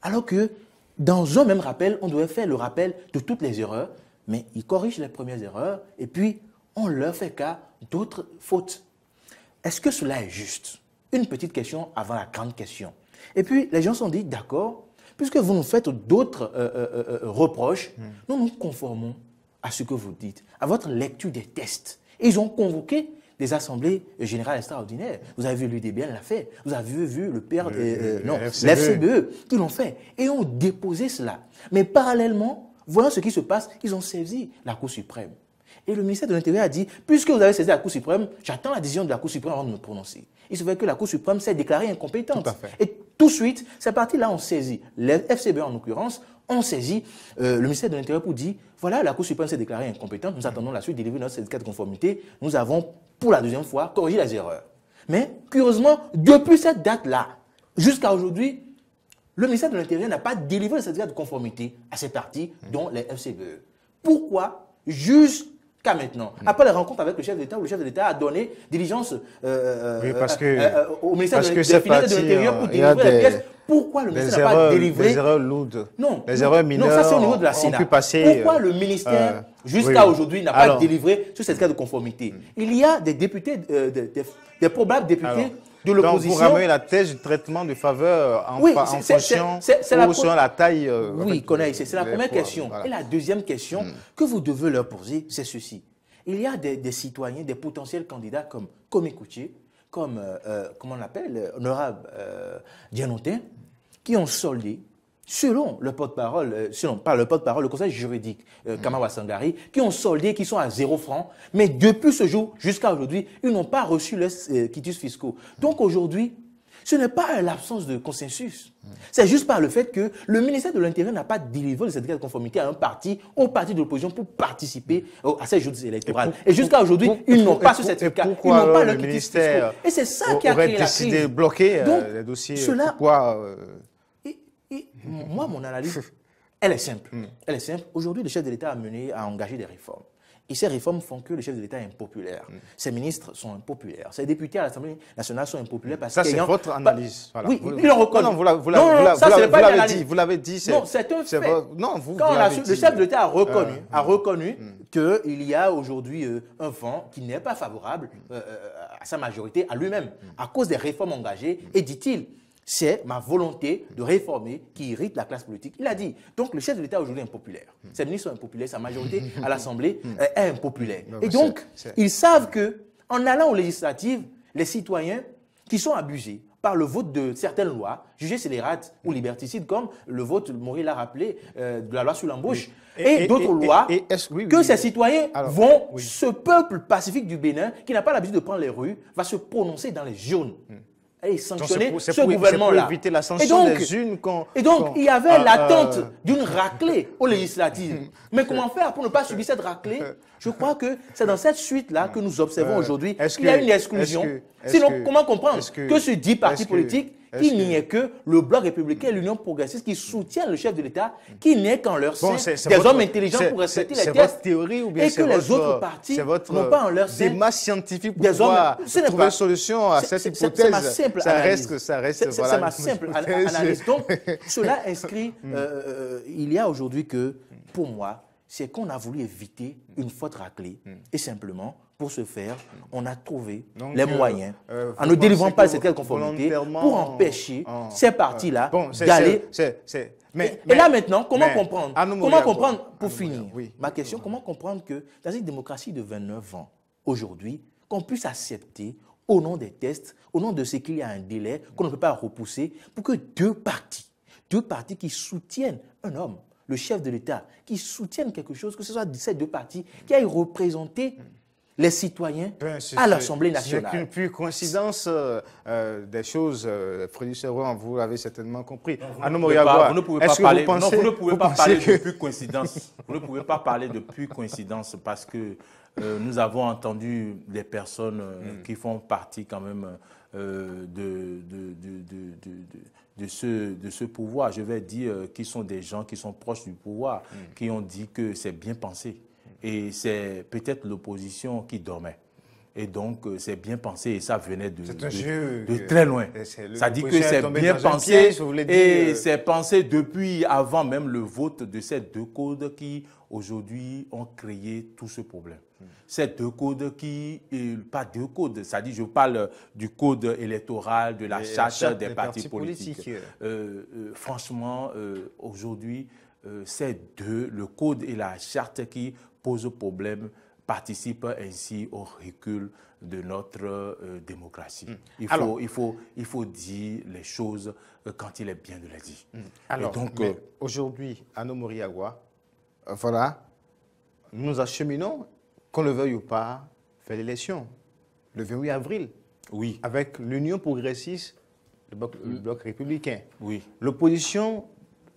Alors que dans un même rappel, on devait faire le rappel de toutes les erreurs, mais ils corrigent les premières erreurs et puis on leur fait cas d'autres fautes. Est-ce que cela est juste? Une petite question avant la grande question. Et puis les gens se sont dit, d'accord, puisque vous nous faites d'autres reproches, nous nous conformons à ce que vous dites, à votre lecture des tests. Et ils ont convoqué des assemblées générales extraordinaires. Vous avez vu l'UDBN l'a fait. Vous avez vu le père, l'FCBE qui l'ont fait. Et ont déposé cela. Mais parallèlement, voyant ce qui se passe, ils ont saisi la Cour suprême. Et le ministère de l'Intérieur a dit, puisque vous avez saisi la Cour suprême, j'attends la décision de la Cour suprême avant de me prononcer. Il se fait que la Cour suprême s'est déclarée incompétente. Tout à fait. Et tout de suite, ces partis-là ont saisi, les FCBE en l'occurrence, ont saisi le ministère de l'Intérieur pour dire, voilà, la Cour suprême s'est déclarée incompétente, nous attendons la suite, délivrer notre certificat de conformité, nous avons, pour la deuxième fois, corrigé les erreurs. Mais, curieusement, depuis cette date-là, jusqu'à aujourd'hui, le ministère de l'Intérieur n'a pas délivré le certificat de conformité à ces partis, dont les FCBE. Pourquoi jusqu'à maintenant, après les rencontres avec le chef d'État, où le chef de l'État a donné diligence au ministère de l'Intérieur pour délivrer les pièces. Pourquoi le ministère n'a pas délivré des erreurs lourdes, non, des erreurs mineures, non, ça c'est au niveau de la Sénat. Pourquoi le ministère, jusqu'à aujourd'hui, n'a pas délivré ce certificat de conformité? Il y a des députés, des probables députés de l'opposition. Donc, vous ramenez la thèse du traitement de faveur en fonction ou selon la taille. Oui, c'est la première question. Voilà. Et la deuxième question que vous devez leur poser, c'est ceci. Il y a des citoyens, des potentiels candidats comme Komé Koutié, comme, comment on l'appelle, honorable Dianotin, qui ont soldé, selon le porte-parole, pas le porte-parole, le conseil juridique, Kamawa Sangari, qui ont soldé, qui sont à 0 francs, mais depuis ce jour jusqu'à aujourd'hui, ils n'ont pas reçu leurs quitus fiscaux. Donc aujourd'hui, ce n'est pas l'absence de consensus. C'est juste par le fait que le ministère de l'Intérieur n'a pas délivré le certificat de conformité à un parti, au parti de l'opposition pour participer à ces joutes électorales. Et jusqu'à aujourd'hui, ils n'ont pas ce certificat. Ils n'ont pas le ministère. Et c'est ça qui a créé la crise. Décidé de bloquer les dossiers. Pourquoi moi, mon analyse, elle est simple. Elle est simple. Aujourd'hui, le chef de l'État a engagé des réformes. Et ces réformes font que le chef de l'État est impopulaire. Ses ministres sont impopulaires. Ses députés à l'Assemblée nationale sont impopulaires parce que... Ça, c'est votre analyse. Voilà. Oui, ils l'ont reconnu. Non, vous l'avez dit. Non, c'est un fait. Quand le chef de l'État a reconnu qu'il y a aujourd'hui un vent qui n'est pas favorable à sa majorité, à lui-même, à cause des réformes engagées, et dit-il, c'est ma volonté de réformer qui irrite la classe politique. Il a dit. Donc, le chef de l'État aujourd'hui est impopulaire. Ses ministres sont impopulaires, sa majorité à l'Assemblée est impopulaire. Et donc, ils savent qu'en allant aux législatives, les citoyens qui sont abusés par le vote de certaines lois, jugées scélérates ou liberticides, comme le vote, Maurice l'a rappelé, de la loi sur l'embauche, et d'autres lois, que ces citoyens vont, ce peuple pacifique du Bénin, qui n'a pas l'habitude de prendre les rues, va se prononcer dans les urnes. Et sanctionner ce gouvernement-là. Pour éviter la sanction des unes il y avait l'attente d'une raclée aux législatives. Mais comment faire pour ne pas subir cette raclée? Je crois que c'est dans cette suite-là que nous observons aujourd'hui qu'il y a une exclusion. Sinon, comment comprendre que ce 10 partis politiques, qu'il n'y ait que le Bloc républicain et l'Union progressiste qui soutiennent le chef de l'État, qui n'est qu'en leur sein des hommes intelligents pour respecter les tests, votre théorie ou bien et que les autres partis n'ont pas en leur sein des masses scientifiques pour pouvoir trouver une solution à cette hypothèse. C'est ma simple analyse. C'est ma simple analyse. Donc, cela inscrit, il y a aujourd'hui que, pour moi, c'est qu'on a voulu éviter une faute raclée. Et simplement, pour ce faire, on a trouvé les moyens, en ne délivrant pas cette conformité, pour empêcher ces partis-là d'aller... Et là maintenant, comment comprendre? Comment comprendre, pour finir, ma question, comment comprendre que dans une démocratie de 29 ans, aujourd'hui, qu'on puisse accepter, au nom des tests, au nom de ce qu'il y a un délai, qu'on ne peut pas repousser, pour que deux partis qui soutiennent un homme, le chef de l'État, qui soutiennent quelque chose, que ce soit ces deux partis, qui aillent représenter les citoyens à l'Assemblée nationale. C'est qu'une pure coïncidence des choses, Frédéric Servan, vous l'avez certainement compris. Vous ne pouvez pas parler de pure coïncidence. Vous ne pouvez pas parler de pure coïncidence parce que nous avons entendu des personnes qui font partie quand même ce pouvoir, je vais dire, qui sont des gens qui sont proches du pouvoir, qui ont dit que c'est bien pensé. Et c'est peut-être l'opposition qui dormait. Et donc, c'est bien pensé et ça venait de très loin. Ça dit que c'est bien pensé et c'est pensé depuis avant même le vote de ces deux codes qui, aujourd'hui, ont créé tout ce problème. Ces deux codes qui, pas deux codes, ça dit, je parle du code électoral, de la charte des partis politiques. Franchement, aujourd'hui, ces deux, le code et la charte qui posent problème, participent ainsi au recul de notre démocratie. Il faut dire les choses quand il est bien de les dire. Alors, aujourd'hui, à Nomoriagua, voilà, nous acheminons, qu'on le veuille ou pas, vers l'élection, le 28 avril, oui, avec l'Union progressiste, le bloc républicain. Oui. L'opposition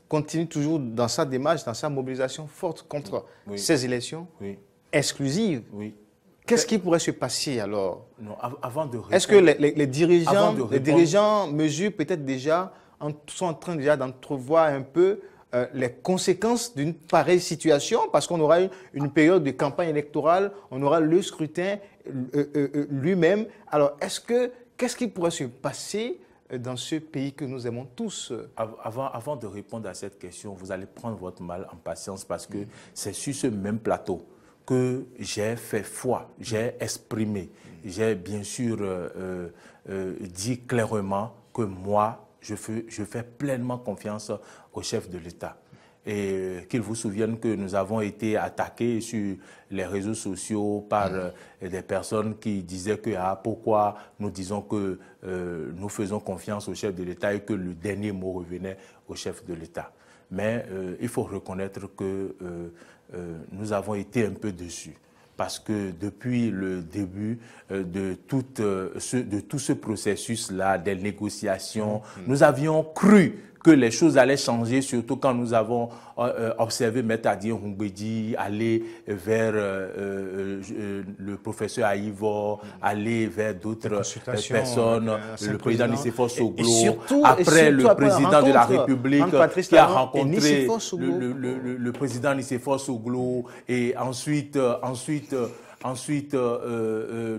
continue toujours dans sa démarche, dans sa mobilisation forte contre ces élections. Oui. Exclusive. Oui. Qu'est-ce qui pourrait se passer alors? Non, avant de répondre, est-ce que les dirigeants mesurent peut-être déjà, sont en train déjà d'entrevoir un peu les conséquences d'une pareille situation? Parce qu'on aura une période de campagne électorale, on aura le scrutin lui-même. Alors, qu'est-ce qui pourrait se passer dans ce pays que nous aimons tous? Avant de répondre à cette question, vous allez prendre votre mal en patience parce que c'est sur ce même plateau que j'ai fait foi, j'ai exprimé, j'ai bien sûr dit clairement que moi, je fais pleinement confiance au chef de l'État. Et qu'il vous souvienne que nous avons été attaqués sur les réseaux sociaux par des personnes qui disaient que pourquoi nous disons que nous faisons confiance au chef de l'État et que le dernier mot revenait au chef de l'État. Mais il faut reconnaître que nous avons été un peu déçus. Parce que depuis le début de tout ce processus-là, des négociations, nous avions cru que les choses allaient changer, surtout quand nous avons observé Maître Adien Humbedi aller vers le professeur Aïvor, aller vers d'autres personnes, le président Nicéphore Soglo, après le président de la République qui a rencontré le président Nicéphore Soglo, et ensuite,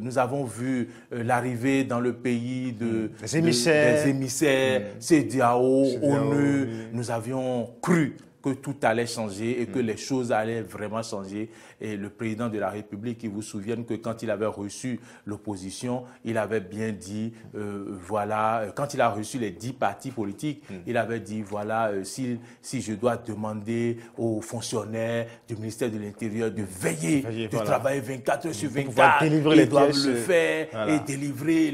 nous avons vu l'arrivée dans le pays des émissaires, CEDEAO, ONU. Nous avions cru que tout allait changer et que les choses allaient vraiment changer. Et le président de la République, il vous souvienne que quand il avait reçu l'opposition, il avait bien dit, voilà, quand il a reçu les 10 partis politiques, il avait dit, voilà, si je dois demander aux fonctionnaires du ministère de l'Intérieur de veiller, de travailler 24 heures sur 24, ils doivent le faire et délivrer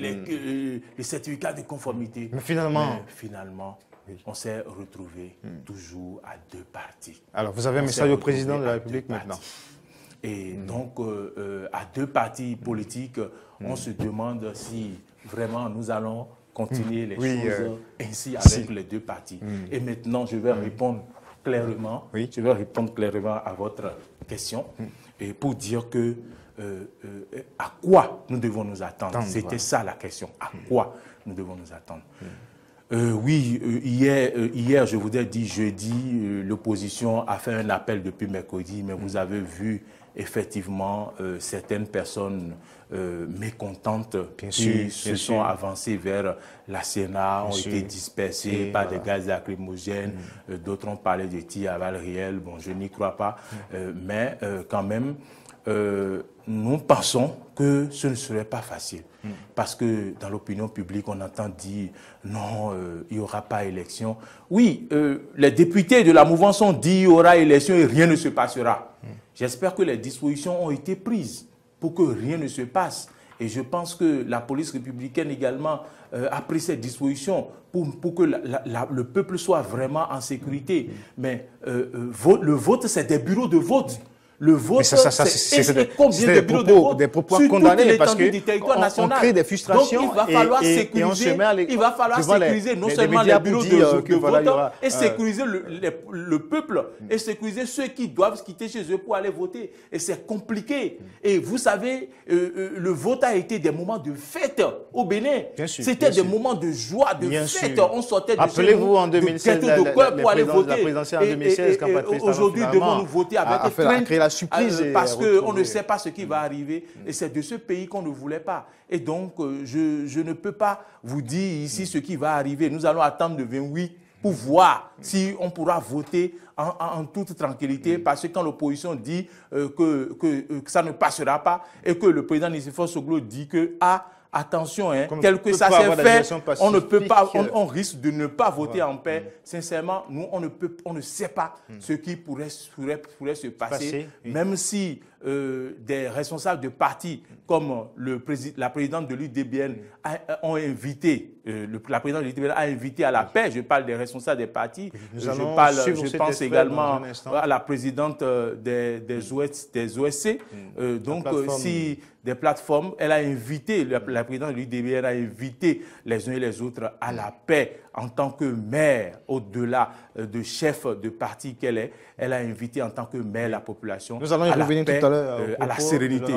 les certificats de conformité. Mais finalement, on s'est retrouvé toujours à deux partis. Alors, vous avez un message au président de la République maintenant. Et donc, à deux partis politiques, on se demande si vraiment nous allons continuer les choses ainsi avec les deux partis. Et maintenant, je vais répondre clairement. Je vais répondre clairement à votre question et pour dire que à quoi nous devons nous attendre. C'était ça la question. À quoi nous devons nous attendre? Hier, je vous ai dit jeudi, l'opposition a fait un appel depuis mercredi, mais vous avez vu effectivement certaines personnes mécontentes qui se sont avancées vers la Sénat, ont été dispersées par des gaz lacrymogènes, d'autres ont parlé de tirs à balles réelles, bon, je n'y crois pas, mais quand même, nous pensons que ce ne serait pas facile. Parce que dans l'opinion publique, on entend dire non, il n'y aura pas élection. Oui, les députés de la mouvance ont dit il y aura élection et rien ne se passera. J'espère que les dispositions ont été prises pour que rien ne se passe. Et je pense que la police républicaine également a pris ces dispositions pour que le peuple soit vraiment en sécurité. Mais le vote, c'est des bureaux de vote. Le vote, c'est combien de bureaux de vote des propos condamnés parce que du territoire national. On crée des frustrations. Donc, il va falloir sécuriser non seulement les bureaux de vote et sécuriser le peuple et sécuriser ceux qui doivent quitter chez eux pour aller voter. Et c'est compliqué. Et vous savez, le vote a été des moments de fête au Bénin. C'était des moments de joie, de fête. On sortait de chez nous, en 2016, de cœur pour aller voter. La présidentielle en 2016, quand Patrice Talon aujourd'hui, devons-nous voter avec la surprise parce qu'on ne sait pas ce qui va arriver. Et c'est de ce pays qu'on ne voulait pas. Et donc, je ne peux pas vous dire ici ce qui va arriver. Nous allons attendre le 28 pour voir si on pourra voter en toute tranquillité. Parce que quand l'opposition dit que ça ne passera pas et que le président Nicéphore Soglo dit que attention, tel que ça s'est fait, on ne peut pas, on risque de ne pas voter en paix. Sincèrement, nous, on ne sait pas ce qui pourrait se passer, même si des responsables de partis comme la présidente de l'UDBN ont invité, la présidente de l'UDBN a invité à la paix. Je parle des responsables des partis. Je pense également à la présidente des OSC. Donc, si des plateformes, elle a invité, la présidente de l'UDBN a invité les uns et les autres à la paix en tant que maire, au-delà de chef de parti qu'elle est. Elle a invité en tant que maire la population à la paix, tout à l'heure, à la sérénité.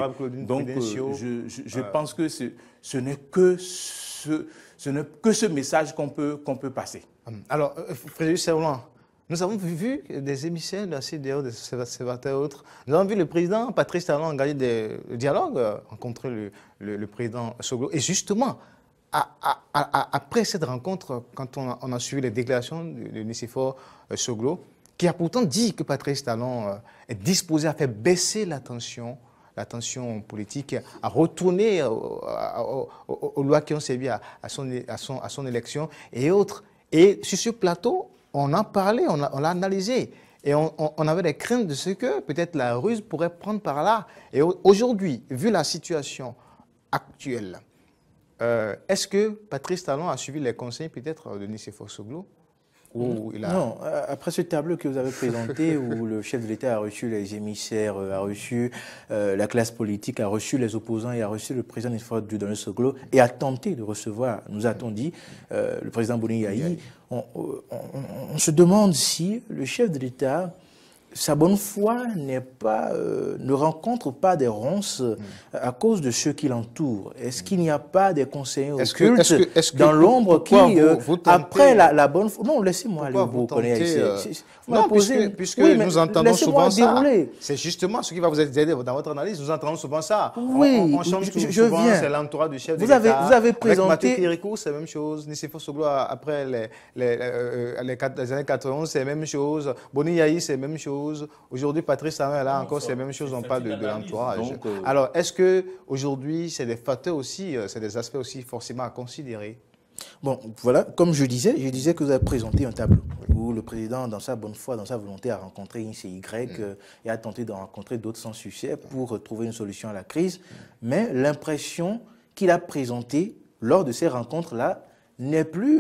Donc, je pense que ce n'est que ce message qu'on peut passer. Alors, Frédéric Servan, nous avons vu des émissaires de la CEDEAO, des observateurs et autres. Nous avons vu le président Patrice Talon engager des dialogues, rencontrer le président Soglo. Et justement, après cette rencontre, quand on a suivi les déclarations de Nicéphore Soglo, qui a pourtant dit que Patrice Talon est disposé à faire baisser la tension politique, à retourner aux lois qui ont servi à son élection et autres. Et sur ce plateau, on en parlait, on l'a analysé. Et on avait des craintes de ce que peut-être la ruse pourrait prendre par là. Et aujourd'hui, vu la situation actuelle, est-ce que Patrice Talon a suivi les conseils peut-être de Nicéphore Soglo? Non, après ce tableau que vous avez présenté, où le chef de l'État a reçu les émissaires, a reçu la classe politique, a reçu les opposants et a reçu le président Nicéphore Soglo et a tenté de recevoir, nous a-t-on dit, le président Boni Yayi, on se demande si le chef de l'État, sa bonne foi ne rencontre pas des ronces à cause de ceux qui l'entourent. Est-ce qu'il n'y a pas des conseillers occultes dans l'ombre qui, après la bonne foi... Non, laissez-moi aller vous connaître. Non, puisque nous entendons souvent ça. C'est justement ce qui va vous aider dans votre analyse. Nous entendons souvent ça. Oui, on change souvent, c'est l'entourage du chef de l'État. Vous avez présenté... Avec Mathieu Kirikou, c'est la même chose. Nicéphore Soglo, après les années 91, c'est la même chose. Boni Yayi, c'est la même chose. Aujourd'hui, Patrice Talon, là encore, c'est la même chose, on parle de l'entourage. Alors, est-ce qu'aujourd'hui, c'est des facteurs aussi, c'est des aspects aussi forcément à considérer? Bon, voilà, comme je disais que vous avez présenté un tableau où le président, dans sa bonne foi, dans sa volonté, a rencontré une CY et a tenté de rencontrer d'autres sans succès pour trouver une solution à la crise. Mais l'impression qu'il a présentée lors de ces rencontres-là n'est plus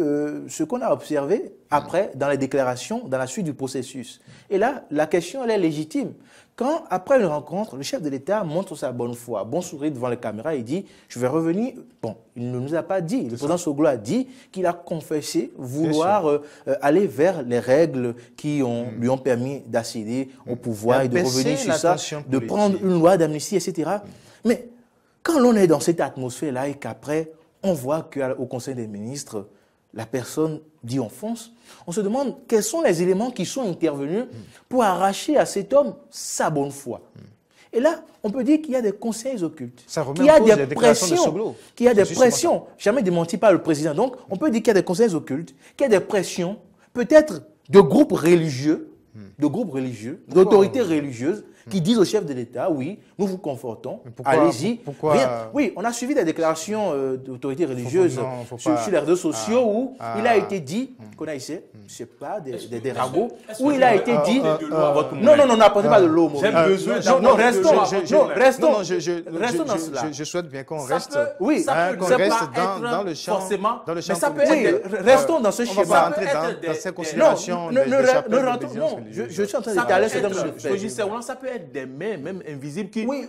ce qu'on a observé après dans les déclarations, dans la suite du processus. Et là, la question, elle est légitime. Quand, après une rencontre, le chef de l'État montre sa bonne foi, bon sourire devant la caméra, il dit « je vais revenir ». Bon, il ne nous a pas dit. Le président Soglo a dit qu'il a confessé vouloir aller vers les règles qui lui ont permis d'accéder au pouvoir et de revenir sur ça, de prendre une loi d'amnistie, etc. Mais quand l'on est dans cette atmosphère-là et qu'après, on voit qu'au Conseil des ministres, la personne dit on fonce, on se demande quels sont les éléments qui sont intervenus pour arracher à cet homme sa bonne foi. Et là, on peut dire qu'il y a des conseils occultes, qu'il y a des pressions, jamais démenti par le président. Donc, on peut dire qu'il y a des conseils occultes, qu'il y a des pressions, peut-être de groupes religieux, d'autorités religieuses, qui disent au chef de l'État, oui, nous vous confortons, allez-y. Oui, on a suivi des déclarations d'autorités religieuses sur les réseaux sociaux où il a été dit, connaissez, c'est pas des ragots, où il a été dit, non, n'apportez pas de l'eau. Restons dans cela. Je souhaite bien qu'on reste dans le champ. Restons dans ce schéma. Dans ces considérations. Non, je suis en train d'étaler ce que ça peut être des mains même invisibles qui, Oui,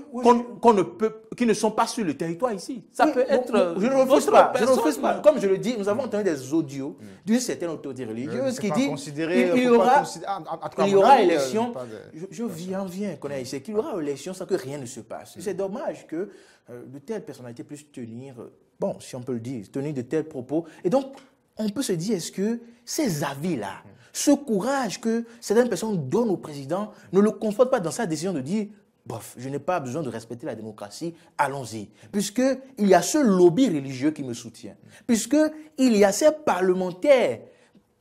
qui ne sont pas sur le territoire ici. Ça peut être... Je ne refuse pas. Je ne refuse pas. Comme je le dis, nous avons entendu des audios d'une certaine autorité religieuse qui dit qu'il y aura élection. Je viens connaître ici qu'il y aura élection sans que rien ne se passe. C'est dommage que de telles personnalités puissent tenir, bon, si on peut le dire, tenir de tels propos. Et donc, on peut se dire, est-ce que ces avis-là, ce courage que certaines personnes donnent au président, ne le confortent pas dans sa décision de dire, bof, je n'ai pas besoin de respecter la démocratie, allons-y. Puisqu'il y a ce lobby religieux qui me soutient, puisqu'il y a ces parlementaires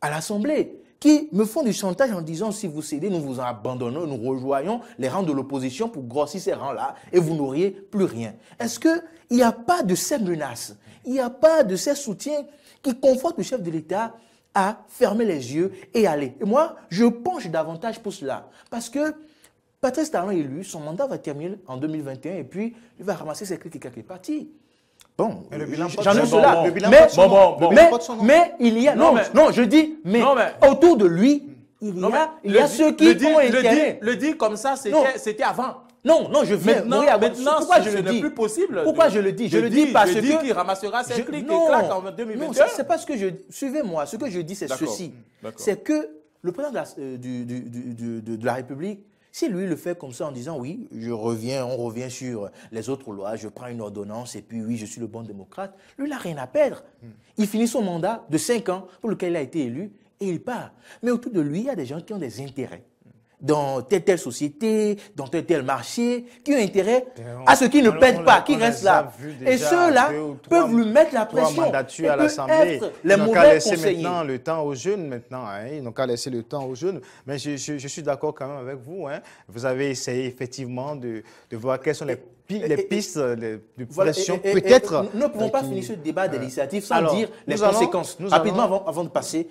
à l'Assemblée qui me font du chantage en disant, si vous cédez, nous vous abandonnons, nous rejoignons les rangs de l'opposition pour grossir ces rangs-là et vous n'auriez plus rien. Est-ce qu'il n'y a pas de ces menaces, il n'y a pas de ces soutiens qui confortent le chef de l'État à fermer les yeux et aller? Et moi, je penche davantage pour cela. Parce que Patrice Talon est élu, son mandat va terminer en 2021 et puis il va ramasser ses clics et quelques partis. Bon, j'en ai cela. Mais il y a... Non, je dis, mais autour de lui, il y a ceux qui ont intérêt. Le dire comme ça, c'était avant. Non, je viens. Maintenant, pourquoi je le dis? Ce n'est plus possible. Pourquoi je le dis? Je le dis parce que... qu'il ramassera ses clics et claques en 2021. Non, c'est pas ce que je... Suivez-moi, ce que je dis, c'est ceci. C'est que le président de la République, si lui le fait comme ça en disant, oui, on revient sur les autres lois, je prends une ordonnance et puis oui, je suis le bon démocrate, lui, il n'a rien à perdre. Il finit son mandat de 5 ans pour lequel il a été élu et il part. Mais autour de lui, il y a des gens qui ont des intérêts dans telle société, dans tel marché, qui ont intérêt à ce qui ne pète pas, qui reste là. Et ceux-là peuvent lui mettre la pression. Et à l'Assemblée. Les mauvais conseillers. Maintenant le temps aux jeunes, ils n'ont qu'à laisser le temps aux jeunes. Mais je suis d'accord quand même avec vous. Vous avez essayé effectivement de voir quelles sont les pistes de pression, peut-être. Nous ne pouvons pas finir ce débat des législatives sans dire les conséquences. Rapidement, avant de passer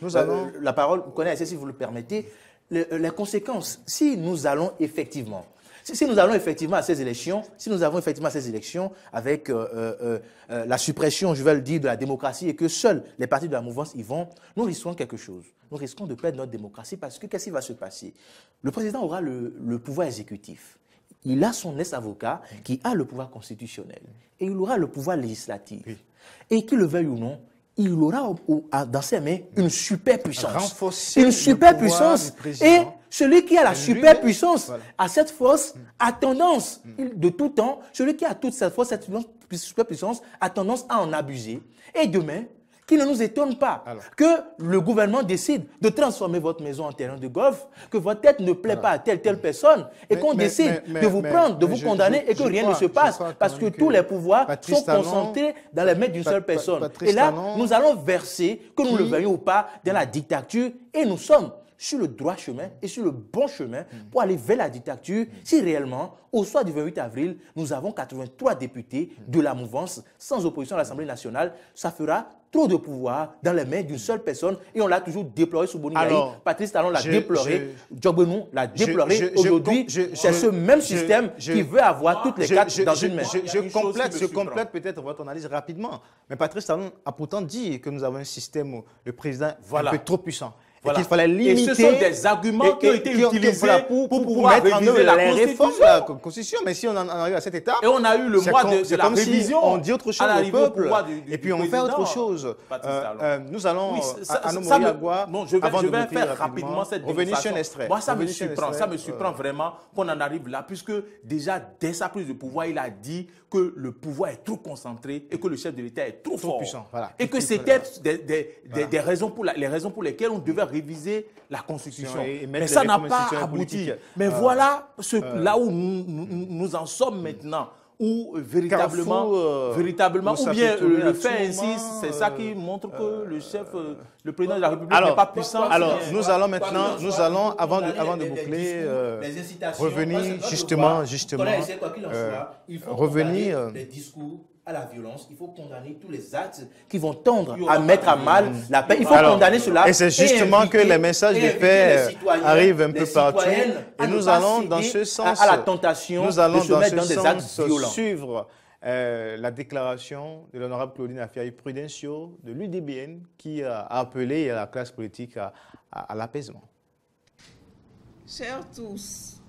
la parole, vous connaissez, si vous le permettez, les conséquences. Si nous allons effectivement à ces élections, avec la suppression, je vais le dire, de la démocratie et que seuls les partis de la mouvance y vont, nous risquons quelque chose. Nous risquons de perdre notre démocratie parce que qu'est-ce qui va se passer? Le président aura le pouvoir exécutif. Il a son ex-avocat qui a le pouvoir constitutionnel et il aura le pouvoir législatif. Oui. Et qu'il le veuille ou non, il aura dans ses mains une superpuissance. Une superpuissance. Et celui qui a la superpuissance a cette force, a tendance, de tout temps, celui qui a toute cette force, cette superpuissance, a tendance à en abuser. Et demain, qu'il ne nous étonne pas que le gouvernement décide de transformer votre maison en terrain de golf, que votre tête ne plaît pas à telle personne, et qu'on décide de vous prendre, de vous condamner, et que rien ne se passe, parce que tous les pouvoirs sont concentrés dans les mains d'une seule personne. Et là, nous allons verser, que nous le veuillons ou pas, dans la dictature, et nous sommes sur le droit chemin et sur le bon chemin pour aller vers la dictature si réellement, au soir du 28 avril, nous avons 83 députés de la mouvance sans opposition à l'Assemblée nationale. Ça fera trop de pouvoir dans les mains d'une seule personne et on l'a toujours déploré sous Boni Gaye. Patrice Talon l'a déploré, Djogbenou l'a déploré. Aujourd'hui, c'est ce même système qui veut avoir toutes les cartes dans une main. Je complète peut-être votre analyse rapidement. Mais Patrice Talon a pourtant dit que nous avons un système où le président est un peu trop puissant. Voilà. Qu'il fallait limiter. Et ce sont des arguments qui ont été utilisés pour pouvoir mettre en œuvre la réforme de la Constitution. Mais si on en arrive à cette étape, et on a eu le mois de la révision, si on dit autre chose au peuple, et puis on fait autre chose. Nous allons à nos Moriagua, je vais faire rapidement cette démonstration. Moi, ça me surprend vraiment qu'on en arrive là, puisque déjà, dès sa prise de pouvoir, il a dit que le pouvoir est trop concentré et que le chef de l'État est trop fort. Puissant, voilà. Et que c'était les raisons pour lesquelles on devait réviser la Constitution. Mais ça n'a pas abouti. Mais voilà là où nous en sommes maintenant. Où véritablement, ou bien le fait ainsi, c'est ça qui montre que le président de la République n'est pas puissant. Alors, nous allons maintenant, avant de boucler, revenir justement, revenir les discours à la violence, il faut condamner tous les actes qui vont tendre à mettre à mal la paix. Il faut condamner cela. Et c'est justement que les messages de paix arrivent un peu partout. Et nous allons dans ce sens, à la tentation de se mettre dans des actes violents. Suivre la déclaration de l'honorable Claudine Afiaï Prudencio de l'UDBN qui a appelé la classe politique à l'apaisement. Chers tous,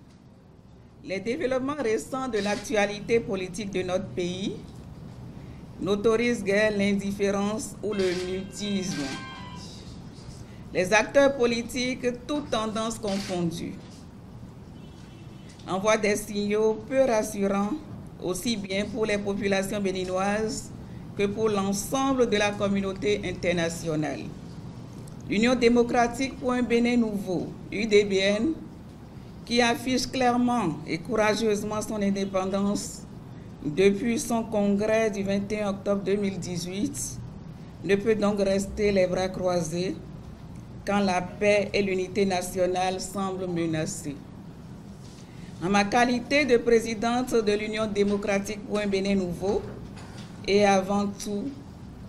Les développements récents de l'actualité politique de notre pays n'autorisent guère l'indifférence ou le mutisme. Les acteurs politiques, toutes tendances confondues, envoient des signaux peu rassurants, aussi bien pour les populations béninoises que pour l'ensemble de la communauté internationale. L'Union démocratique pour un Bénin nouveau, UDBN, qui affiche clairement et courageusement son indépendance depuis son congrès du 21 octobre 2018, ne peut donc rester les bras croisés quand la paix et l'unité nationale semblent menacées. En ma qualité de présidente de l'Union démocratique pour un Bénin nouveau, et avant tout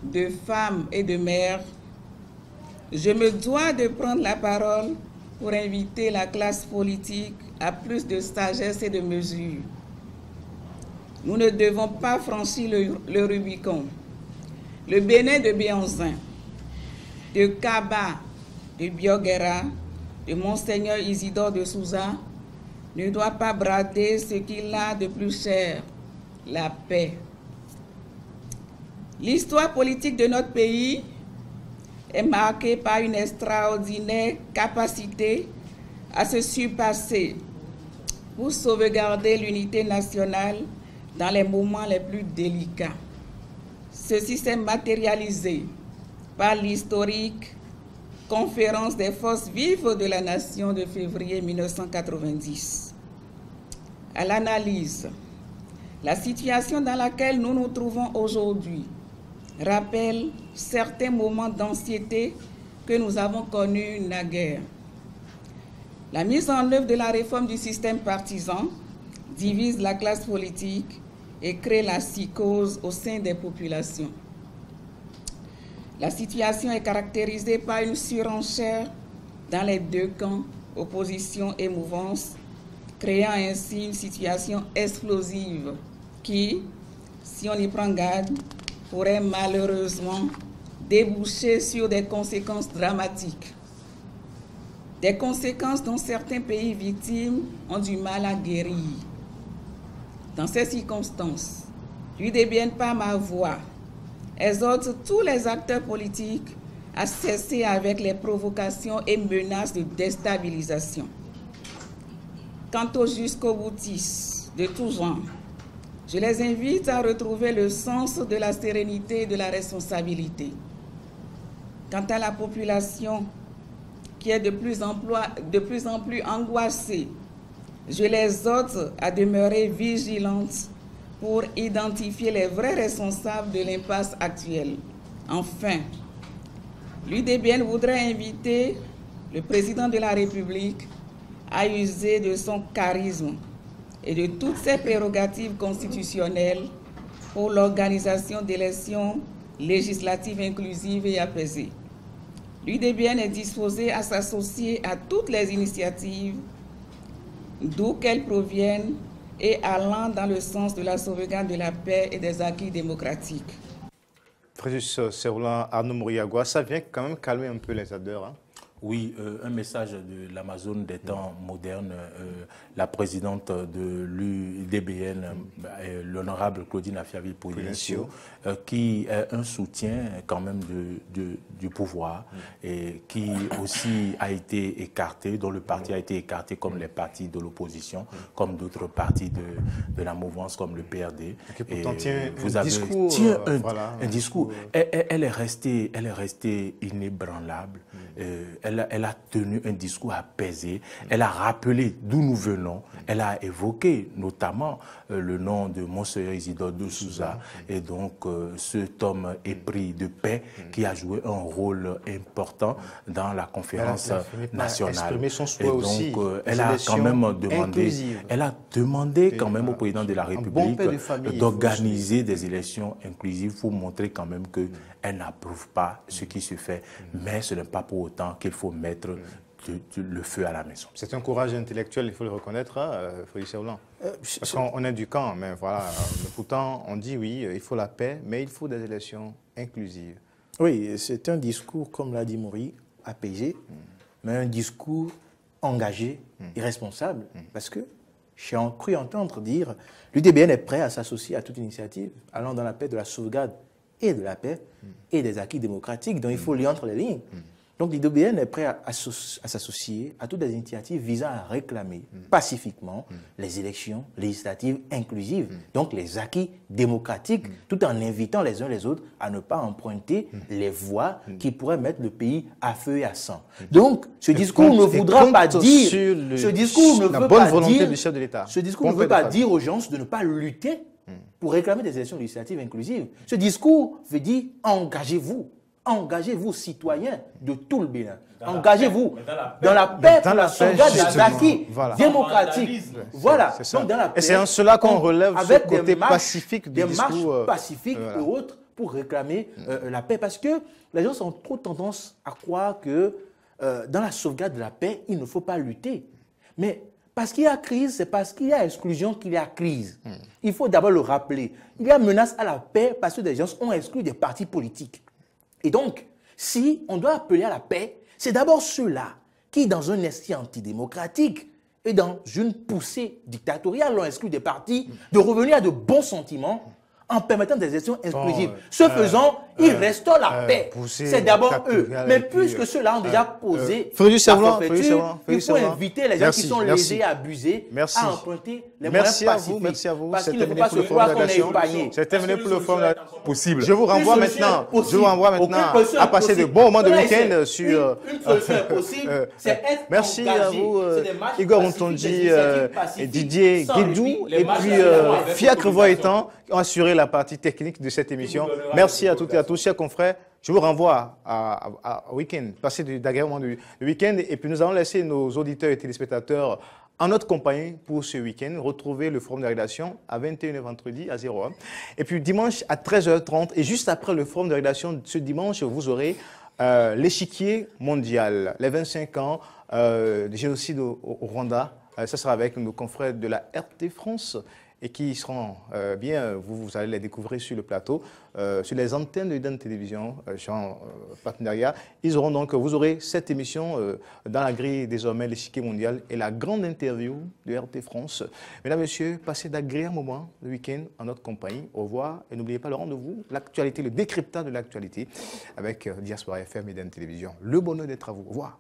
de femme et de mère, je me dois de prendre la parole pour inviter la classe politique à plus de sagesse et de mesure. Nous ne devons pas franchir le Rubicon. Le Bénin de Béhanzin, de Kaba, de Bioguera, de Monseigneur Isidore de Souza, ne doit pas brader ce qu'il a de plus cher, la paix. L'histoire politique de notre pays est marquée par une extraordinaire capacité à se surpasser pour sauvegarder l'unité nationale dans les moments les plus délicats. Ceci s'est matérialisé par l'historique Conférence des forces vives de la nation de février 1990. À l'analyse, la situation dans laquelle nous nous trouvons aujourd'hui rappelle certains moments d'anxiété que nous avons connus naguère. La mise en œuvre de la réforme du système partisan divise la classe politique et crée la psychose au sein des populations. La situation est caractérisée par une surenchère dans les deux camps, opposition et mouvance, créant ainsi une situation explosive qui, si on y prend garde, pourrait malheureusement déboucher sur des conséquences dramatiques. Des conséquences dont certains pays victimes ont du mal à guérir. Dans ces circonstances, l'UDBN par ma voix exhorte tous les acteurs politiques à cesser avec les provocations et menaces de déstabilisation. Quant aux jusqu'au-boutistes de tous genres, je les invite à retrouver le sens de la sérénité et de la responsabilité. Quant à la population qui est de plus en plus angoissée, je les exhorte à demeurer vigilantes pour identifier les vrais responsables de l'impasse actuelle. Enfin, l'UDBN voudrait inviter le président de la République à user de son charisme et de toutes ses prérogatives constitutionnelles pour l'organisation d'élections législatives inclusives et apaisées. L'UDBN est disposé à s'associer à toutes les initiatives, d'où qu'elles proviennent, et allant dans le sens de la sauvegarde de la paix et des acquis démocratiques. Frédéric Serroulin, Arnaud Moriagua, ça vient quand même calmer un peu les ardeurs, hein? Oui, un message de l'Amazone des temps modernes. La présidente de l'UDBN, l'honorable Claudine Afiavi-Poulencio, qui est un soutien quand même du pouvoir et qui aussi a été écarté, dont le parti a été écarté comme les partis de l'opposition, comme d'autres partis de la mouvance comme le PRD. Et vous avez un discours. Elle est restée inébranlable. Elle a tenu un discours apaisé, elle a rappelé d'où nous venons, elle a évoqué notamment le nom de Monseigneur Isidore de Souza, et donc cet homme épris de paix qui a joué un rôle important dans la conférence nationale. Et donc elle a quand même demandé, quand même au président de la République d'organiser des élections inclusives pour montrer quand même qu'elle n'approuve pas ce qui se fait, mais ce n'est pas pour autant qu'il faut mettre le feu à la maison. C'est un courage intellectuel, il faut le reconnaître, Frédéric Serroulin. Parce qu'on est du camp, mais voilà. Pourtant, on dit oui, il faut la paix, mais il faut des élections inclusives. Oui, c'est un discours, comme l'a dit Maury, apaisé, mais un discours engagé et responsable, parce que j'ai cru entendre dire l'UDBN est prêt à s'associer à toute initiative allant dans la paix de la sauvegarde et de la paix et des acquis démocratiques. Donc il faut lire entre les lignes. Donc l'UDBN est prêt à s'associer à toutes les initiatives visant à réclamer pacifiquement les élections législatives inclusives, donc les acquis démocratiques, tout en invitant les uns les autres à ne pas emprunter les voies qui pourraient mettre le pays à feu et à sang. Donc ce discours ne voudra pas dire, ce discours ne veut pas dire, ce discours ne veut pas dire aux gens de ne pas lutter pour réclamer des élections législatives inclusives. Ce discours veut dire engagez-vous. Engagez-vous, citoyens de tout le Bénin. Engagez-vous dans la paix, dans la sauvegarde des acquis démocratiques. Voilà. Donc, dans la paix, et c'est en cela qu'on relève ce côté pacifique du discours. Des marches pacifiques et autres pour réclamer la paix. Parce que les gens ont trop tendance à croire que dans la sauvegarde de la paix, il ne faut pas lutter. Mais parce qu'il y a crise, c'est parce qu'il y a exclusion qu'il y a crise. Il faut d'abord le rappeler. Il y a menace à la paix parce que des gens ont exclu des partis politiques. Et donc, si on doit appeler à la paix, c'est d'abord ceux-là qui, dans un esprit antidémocratique et dans une poussée dictatoriale, ont exclu des partis de revenir à de bons sentiments en permettant des élections exclusives. Ce faisant, ils restaurent la paix. C'est d'abord eux. Mais puisque ceux-là ont déjà posé la forfaiture, il faut inviter les gens qui sont lésés et abusés à emprunter les moyens pacifiques. Merci à vous. Parce qu'il ne faut pas se croire qu'on est épargné. C'est terminé pour le forum possible. Je vous renvoie maintenant à passer de bons moments de week-end sur... Une solution est possible, c'est être merci engagé. à vous, C'est Igor Ontonji, Didier Guédou et puis Fiacre Voitan qui ont assuré la partie technique de cette émission. Merci à toutes et à tous, chers confrères. Je vous renvoie à week-end, passer d'agréable moment du week-end. Et puis nous allons laisser nos auditeurs et téléspectateurs en notre compagnie pour ce week-end. Retrouver le forum de rédaction à 21h vendredi à 01. Et puis dimanche à 13h30. Et juste après le forum de rédaction ce dimanche, vous aurez l'échiquier mondial, les 25 ans du génocide au Rwanda. Ça sera avec nos confrères de la RT France et qui seront vous allez les découvrir sur le plateau, sur les antennes de Eden Télévision, en partenariat. Vous aurez cette émission dans la grille désormais, l'échiquier mondial et la grande interview de RT France. Mesdames, Messieurs, passez d'agréables moments le week-end en notre compagnie. Au revoir et n'oubliez pas le rendez-vous, l'actualité, le décryptage de l'actualité avec Diaspora FM et Eden Télévision. Le bonheur d'être à vous. Au revoir.